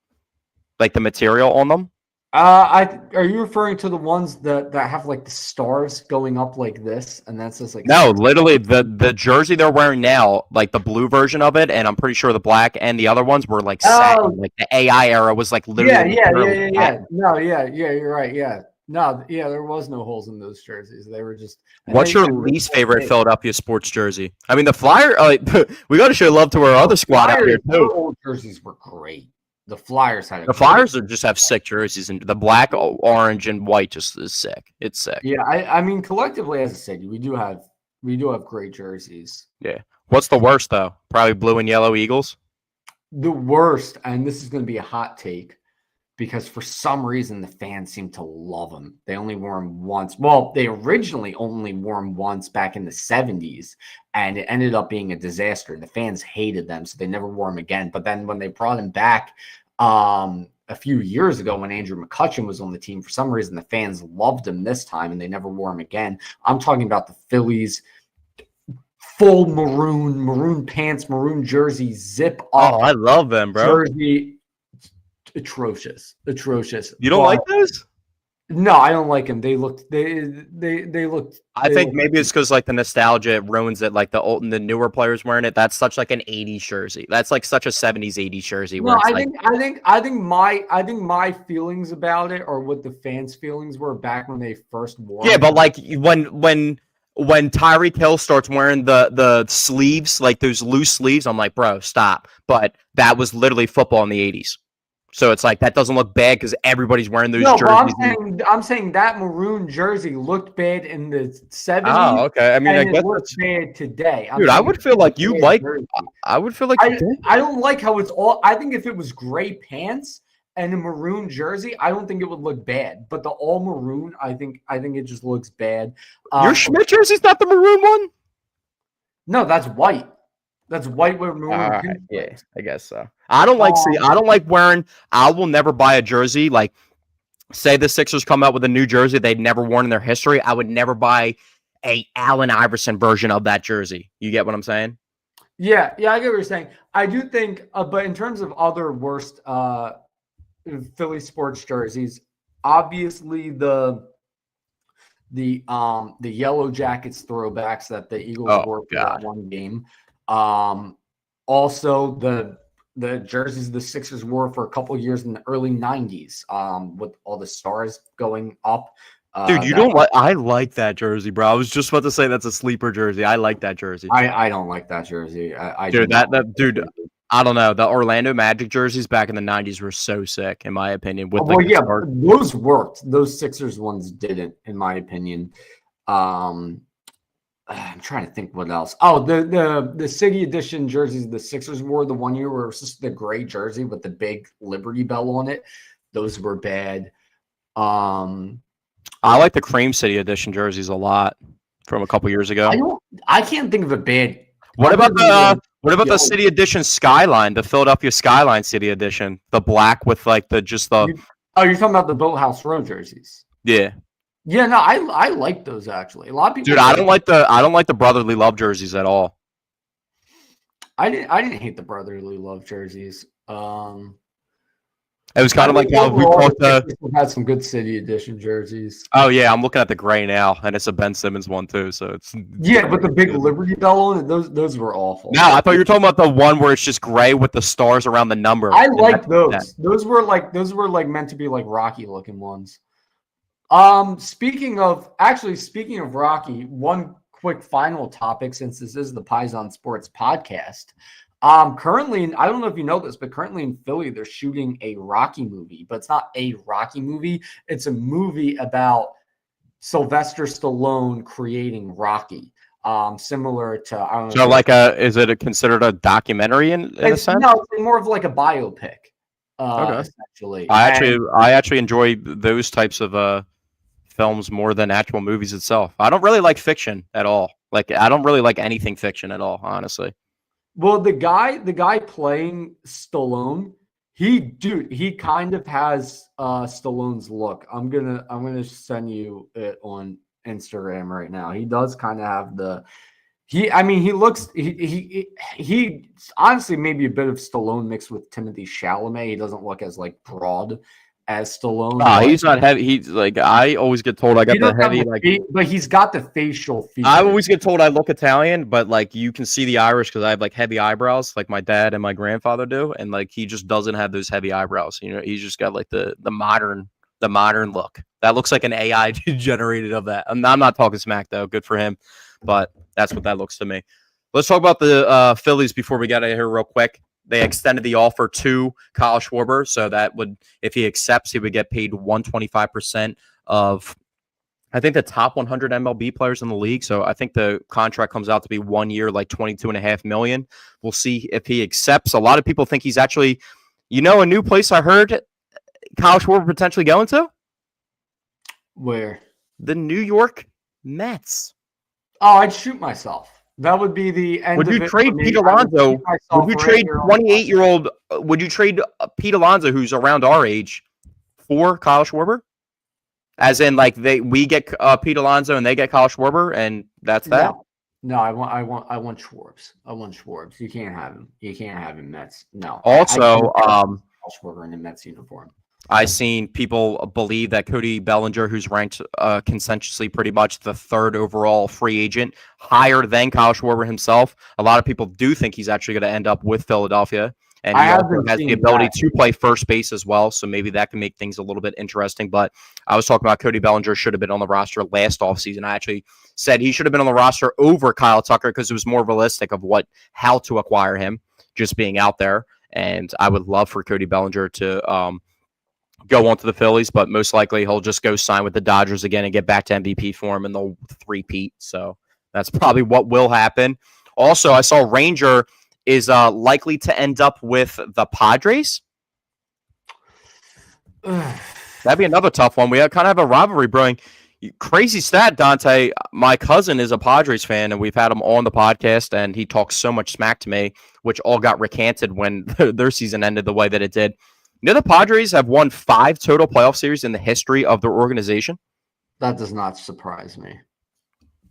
Like the material on them. Are you referring to the ones that have like the stars going up like this, and that says like No, literally the jersey they're wearing now, like the blue version of it, and I'm pretty sure the black and the other ones were like satin. Like the AI era was like literally yeah. No, yeah, you're right. Yeah. No, yeah, there was no holes in those jerseys. They were just. What's your least favorite Philadelphia sports jersey? I mean, the Flyer. We got to show love to our other squad out here Their too. old jerseys were great. The Flyers had The Flyers just have sick jerseys, and the black, orange, and white just is sick. It's sick. Yeah, I mean, collectively as a city, we do have great jerseys. Yeah. What's the worst though? Probably blue and yellow Eagles. The worst, and this is going to be a hot take, because for some reason the fans seem to love them. They only wore them once. Well, they originally only wore them once back in the 70s, and it ended up being a disaster. The fans hated them, so they never wore them again. But then when they brought them back a few years ago when Andrew McCutchen was on the team, for some reason the fans loved him this time, and they never wore him again. I'm talking about the Phillies full maroon pants, maroon jersey, zip up. Oh, I love them, bro. Jersey. Atrocious. You don't like those? No, I don't like them. They looked. I think maybe it's because like the nostalgia ruins it. Like the newer players wearing it. That's such like an '80s jersey. That's like such a '70s '80s jersey. No, I think my feelings about it are what the fans' feelings were back when they first wore. Yeah, it. but like when Tyreek Hill starts wearing the sleeves, like those loose sleeves, I'm like, bro, stop. But that was literally football in the '80s. So it's like that doesn't look bad because everybody's wearing those jerseys. But I'm saying that maroon jersey looked bad in the 70s. Oh, okay. I mean, I guess it looks bad today. Dude, I would feel like you like. I would feel like I don't like how it's all. I think if it was gray pants and a maroon jersey, I don't think it would look bad. But the all maroon, I think it just looks bad. Your Schmidt jersey's not the maroon one. No, that's white. That's white with maroon. Right. Yeah, I guess so. I don't like wearing. I will never buy a jersey. Like, say the Sixers come out with a new jersey they'd never worn in their history. I would never buy a Allen Iverson version of that jersey. You get what I'm saying? Yeah, I get what you're saying. I do think, but in terms of other worst Philly sports jerseys, obviously the Yellow Jackets throwbacks that the Eagles wore for that one game. Also the jerseys the Sixers wore for a couple of years in the early 90s, with all the stars going up. Dude, you don't like. I like that jersey, bro. I was just about to say that's a sleeper jersey. I like that jersey. I don't like that jersey. Dude, I don't know. The Orlando Magic jerseys back in the 90s were so sick, in my opinion. With those worked. Those Sixers ones didn't, in my opinion. I'm trying to think what else. Oh, the City Edition jerseys the Sixers wore the one year where it was just the gray jersey with the big Liberty Bell on it. Those were bad. I like the Cream City Edition jerseys a lot from a couple years ago. I can't think of a bad. What about the City Edition Skyline, the Philadelphia Skyline City Edition, the black with like the. Oh, you're talking about the Boathouse Row jerseys? Yeah. Yeah, no, I like those actually. A lot of people. Dude, I don't like the Brotherly Love jerseys at all. I didn't hate the Brotherly Love jerseys. It was I kind of like think how we overall, talked. the Sixers have had some good City Edition jerseys. Oh yeah, I'm looking at the gray now, and it's a Ben Simmons one too. So it's Yeah, but the big good. Liberty Bell on it, those were awful. No, I thought you were talking about the one where it's just gray with the stars around the number. I And like that. those. Those were like meant to be like Rocky looking ones. Speaking of Rocky, one quick final topic since this is the Paisan Sports podcast. Currently, I don't know if you know this, but currently in Philly, they're shooting a Rocky movie, but it's not a Rocky movie. It's a movie about Sylvester Stallone creating Rocky. Similar to I don't know. So like is it considered a documentary in a sense? No, it's more of like a biopic. Okay. Essentially. I actually enjoy those types of films more than actual movies itself. I don't really like fiction at all. Like I don't really like anything fiction at all, honestly. Well, the guy playing Stallone, he kind of has Stallone's look. I'm gonna send you it on Instagram right now. He does kind of have he honestly maybe a bit of Stallone mixed with Timothy Chalamet. He doesn't look as like broad as Stallone. He's not heavy. He's like I always get told I got the heavy but he's got the facial features. I always get told I look Italian, but like you can see the Irish because I have like heavy eyebrows, like my dad and my grandfather do, and like he just doesn't have those heavy eyebrows. You know, he's just got like the modern look. That looks like an AI generated of that. I'm not talking smack though. Good for him, but that's what that looks to me. Let's talk about the Phillies before we get out of here real quick. They extended the offer to Kyle Schwarber, so that would, if he accepts, he would get paid 125% of, I think, the top 100 MLB players in the league. So I think the contract comes out to be 1 year, like $22.5 million. We'll see if he accepts. A lot of people think he's actually, a new place I heard Kyle Schwarber potentially going to? Where? The New York Mets. Oh, I'd shoot myself. That would be the end. Would you trade Pete Alonso? Would you trade 28-year-old? Would you trade Pete Alonso, who's around our age, for Kyle Schwarber? As in, like we get Pete Alonso and they get Kyle Schwarber, and that's that. No, I want Schwarbs. I want Schwarbs. You can't have him. You can't have him. Mets. No. Also, Kyle Schwarber in the Mets uniform. I've seen people believe that Cody Bellinger, who's ranked consensually pretty much the third overall free agent, higher than Kyle Schwarber himself. A lot of people do think he's actually going to end up with Philadelphia. And he also has the ability to play first base as well, so maybe that can make things a little bit interesting. But I was talking about Cody Bellinger should have been on the roster last offseason. I actually said he should have been on the roster over Kyle Tucker because it was more realistic of how to acquire him, just being out there. And I would love for Cody Bellinger to go on to the Phillies, but most likely he'll just go sign with the Dodgers again and get back to MVP form, and they'll three-peat. So that's probably what will happen. Also, I saw Ranger is likely to end up with the Padres. That'd be another tough one. We kind of have a rivalry brewing. Crazy stat, Dante. My cousin is a Padres fan, and we've had him on the podcast, and he talks so much smack to me, which all got recanted when their season ended the way that it did. The Padres have won 5 total playoff series in the history of their organization. That does not surprise me.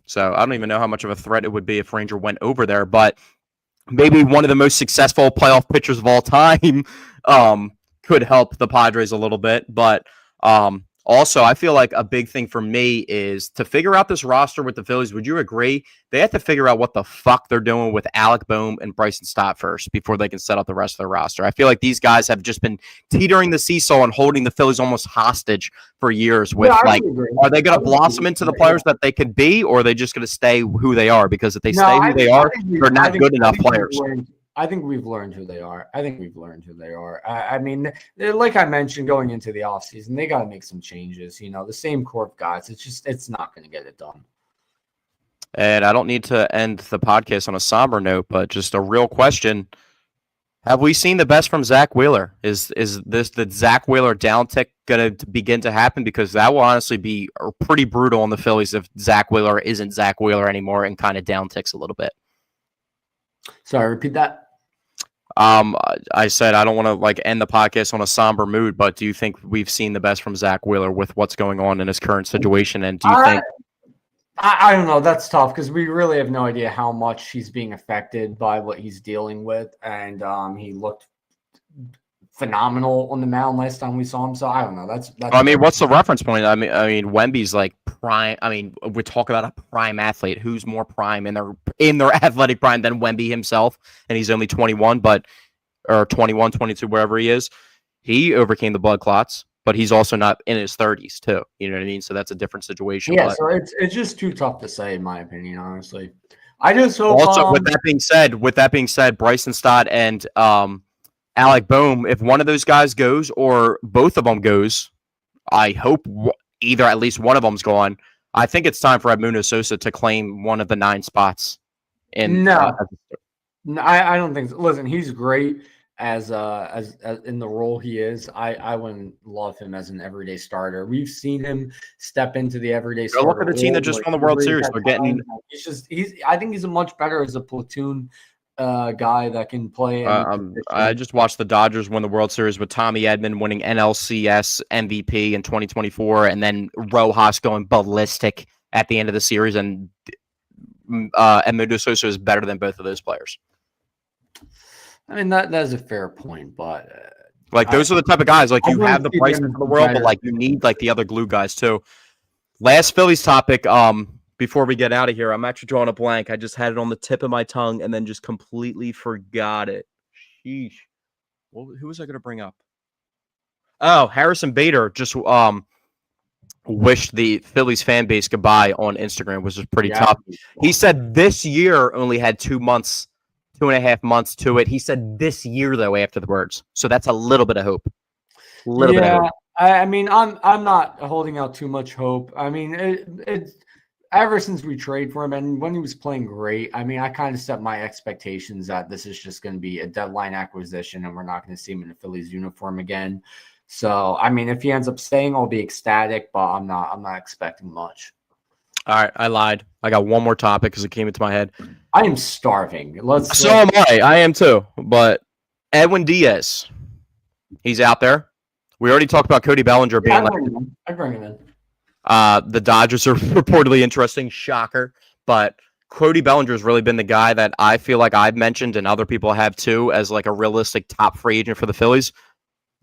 So I don't even know how much of a threat it would be if Ranger went over there, but maybe one of the most successful playoff pitchers of all time could help the Padres a little bit. But also, I feel like a big thing for me is to figure out this roster with the Phillies. Would you agree? They have to figure out what the fuck they're doing with Alec Boehm and Bryson Stott first before they can set up the rest of their roster. I feel like these guys have just been teetering the seesaw and holding the Phillies almost hostage for years with are they going to blossom into the players that they could be, or are they just going to stay who they are? Because if they stay who they are, they're not good enough players. I think we've learned who they are. I mean, like I mentioned, going into the offseason, they got to make some changes. The same core of guys. It's not going to get it done. And I don't need to end the podcast on a somber note, but just a real question. Have we seen the best from Zach Wheeler? Is the Zach Wheeler downtick going to begin to happen? Because that will honestly be pretty brutal on the Phillies if Zach Wheeler isn't Zach Wheeler anymore and kind of downticks a little bit. Sorry, repeat that. I said I don't want to end the podcast on a somber mood, but do you think we've seen the best from Zach Wheeler with what's going on in his current situation? And do you think? I don't know. That's tough because we really have no idea how much he's being affected by what he's dealing with, and he looked phenomenal on the mound last time we saw him. So I don't know. That's I mean, what's the reference point? I mean, Wemby's like prime. I mean, we talk about a prime athlete. Who's more prime in their athletic prime than Wemby himself? And he's only 21, or 21, 22, wherever he is. He overcame the blood clots, but he's also not in his 30s too. You know what I mean? So that's a different situation. Yeah, but so it's just too tough to say, in my opinion, honestly. I just hope. Also, with that being said, Bryson Stott and Alec Boehm, if one of those guys goes or both of them goes, I hope either at least one of them's gone. I think it's time for Edmundo Sosa to claim one of the 9 spots. No, I don't think so. Listen, he's great as in the role he is. I wouldn't love him as an everyday starter. We've seen him step into the everyday starter. Look at the team that just won the World Series. They're getting. I think he's a much better as a platoon guy that can play. I just watched the Dodgers win the World Series with Tommy Edman winning NLCS MVP in 2024, and then Rojas going ballistic at the end of the series. And Edmundo Sosa is better than both of those players. I mean, that is a fair point, but those are the type of guys you have the Bryson of the world, but you need the other glue guys too. Last Phillies topic. Before we get out of here, I'm actually drawing a blank. I just had it on the tip of my tongue and then just completely forgot it. Sheesh. Who was I going to bring up? Oh, Harrison Bader just wished the Phillies fan base goodbye on Instagram, which was pretty tough. He said this year only had 2 months. 2.5 months to it. He said this year though after the words, so that's a little bit of hope. Bit of hope. I mean, I'm not holding out too much hope. I mean, it's ever since we trade for him and when he was playing great. I mean, I kind of set my expectations that this is just going to be a deadline acquisition and we're not going to see him in a Phillies uniform again. So, I mean, if he ends up staying, I'll be ecstatic, but I'm not expecting much. All right, I lied. I got one more topic because it came into my head. I am starving. So am I. I am too. But Edwin Diaz, he's out there. We already talked about Cody Bellinger being I bring him in. The Dodgers are reportedly interesting. Shocker. But Cody Bellinger has really been the guy that I feel like I've mentioned and other people have too as a realistic top free agent for the Phillies.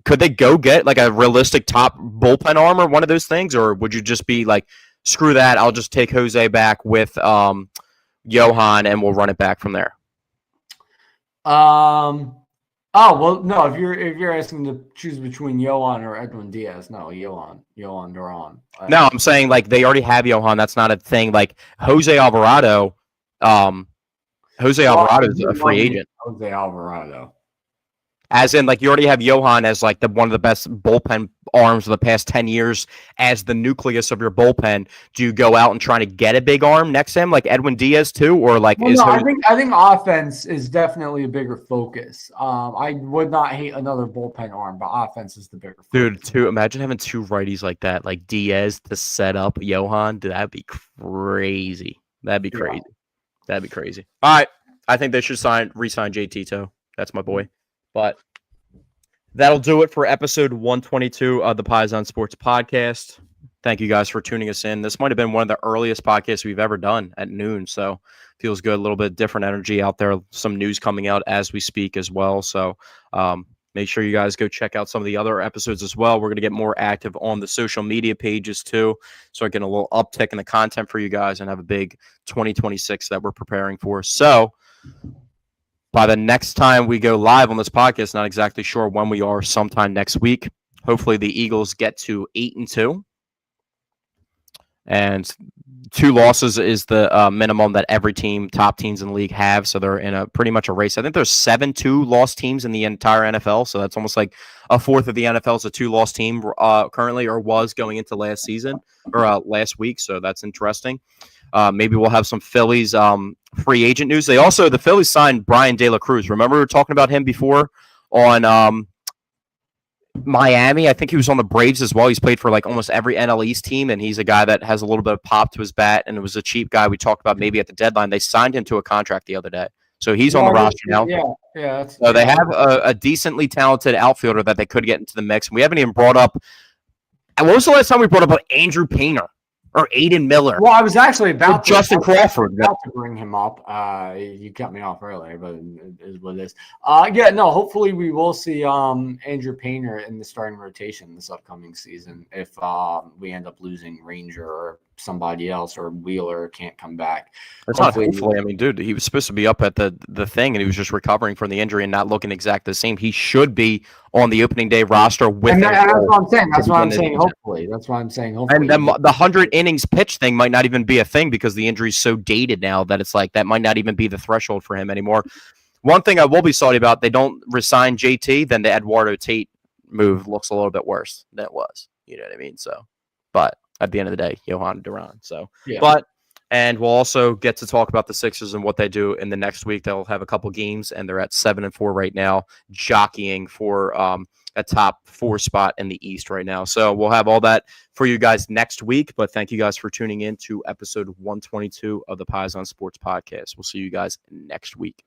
Could they go get a realistic top bullpen arm or one of those things? Or would you just be screw that, I'll just take Jose back with Johan and we'll run it back from there? Oh, well, no, if you're asking to choose between Johan or Edwin Diaz, no, Johan Duran. No, I'm saying they already have Johan. That's not a thing. Jose Alvarado, Alvarado is a free agent. Jose Alvarado. As in, you already have Johan as one of the best bullpen arms of the past 10 years as the nucleus of your bullpen. Do you go out and try to get a big arm next to him like Edwin Diaz too, or I think offense is definitely a bigger focus. I would not hate another bullpen arm, but offense is the bigger focus. Dude, imagine having 2 righties like that, like Diaz to set up Johan. Dude, that'd be crazy. That'd be crazy. All right, I think they should re-sign JT too. That's my boy. But that'll do it for episode 122 of the Paisan Sports Podcast. Thank you guys for tuning us in. This might have been one of the earliest podcasts we've ever done at noon, so feels good. A little bit different energy out there. Some news coming out as we speak as well. So make sure you guys go check out some of the other episodes as well. We're going to get more active on the social media pages too, so I get a little uptick in the content for you guys and have a big 2026 that we're preparing for. So by the next time we go live on this podcast, not exactly sure when we are, sometime next week. Hopefully the Eagles get to 8-2. And 2 losses is the minimum that every top teams in the league have. So they're in pretty much a race. I think there's 7 2-loss teams in the entire NFL. So that's almost like a fourth of the NFL is a 2-loss team currently, or was going into last season or last week. So that's interesting. Maybe we'll have some Phillies free agent news. The Phillies signed Brian De La Cruz. Remember we were talking about him before on Miami. I think he was on the Braves as well. He's played for almost every NL East team, and he's a guy that has a little bit of pop to his bat, and it was a cheap guy we talked about maybe at the deadline. They signed him to a contract the other day. So he's on the roster now. Yeah. So they have a decently talented outfielder that they could get into the mix. And we haven't even brought up – when was the last time we brought up Andrew Painter? or Aiden Miller Well, I was actually or about to, Justin I was actually Crawford. about to bring him up. You cut me off earlier, but it is what it is. Yeah, no. Hopefully, we will see Andrew Painter in the starting rotation this upcoming season if we end up losing Ranger or somebody else, or Wheeler can't come back. It's not hopefully. I mean, dude, he was supposed to be up at the thing, and he was just recovering from the injury and not looking exactly the same. He should be on the opening day roster with. And that's what I'm saying. That's to why I'm begin saying this season. hopefully. That's why I'm saying hopefully. And then the 100 innings pitch thing might not even be a thing because the injury's so dated now that it's like that might not even be the threshold for him anymore. One thing I will be salty about, they don't resign JT, then the Eduardo Tate move looks a little bit worse than it was. You know what I mean? So, but at the end of the day, Johan Duran. So, Yeah. And we'll also get to talk about the Sixers and what they do in the next week. They'll have a couple games, and they're at 7-4 right now, jockeying for a top 4 spot in the East right now. So we'll have all that for you guys next week. But thank you guys for tuning in to episode 122 of the Paisan Sports Podcast. We'll see you guys next week.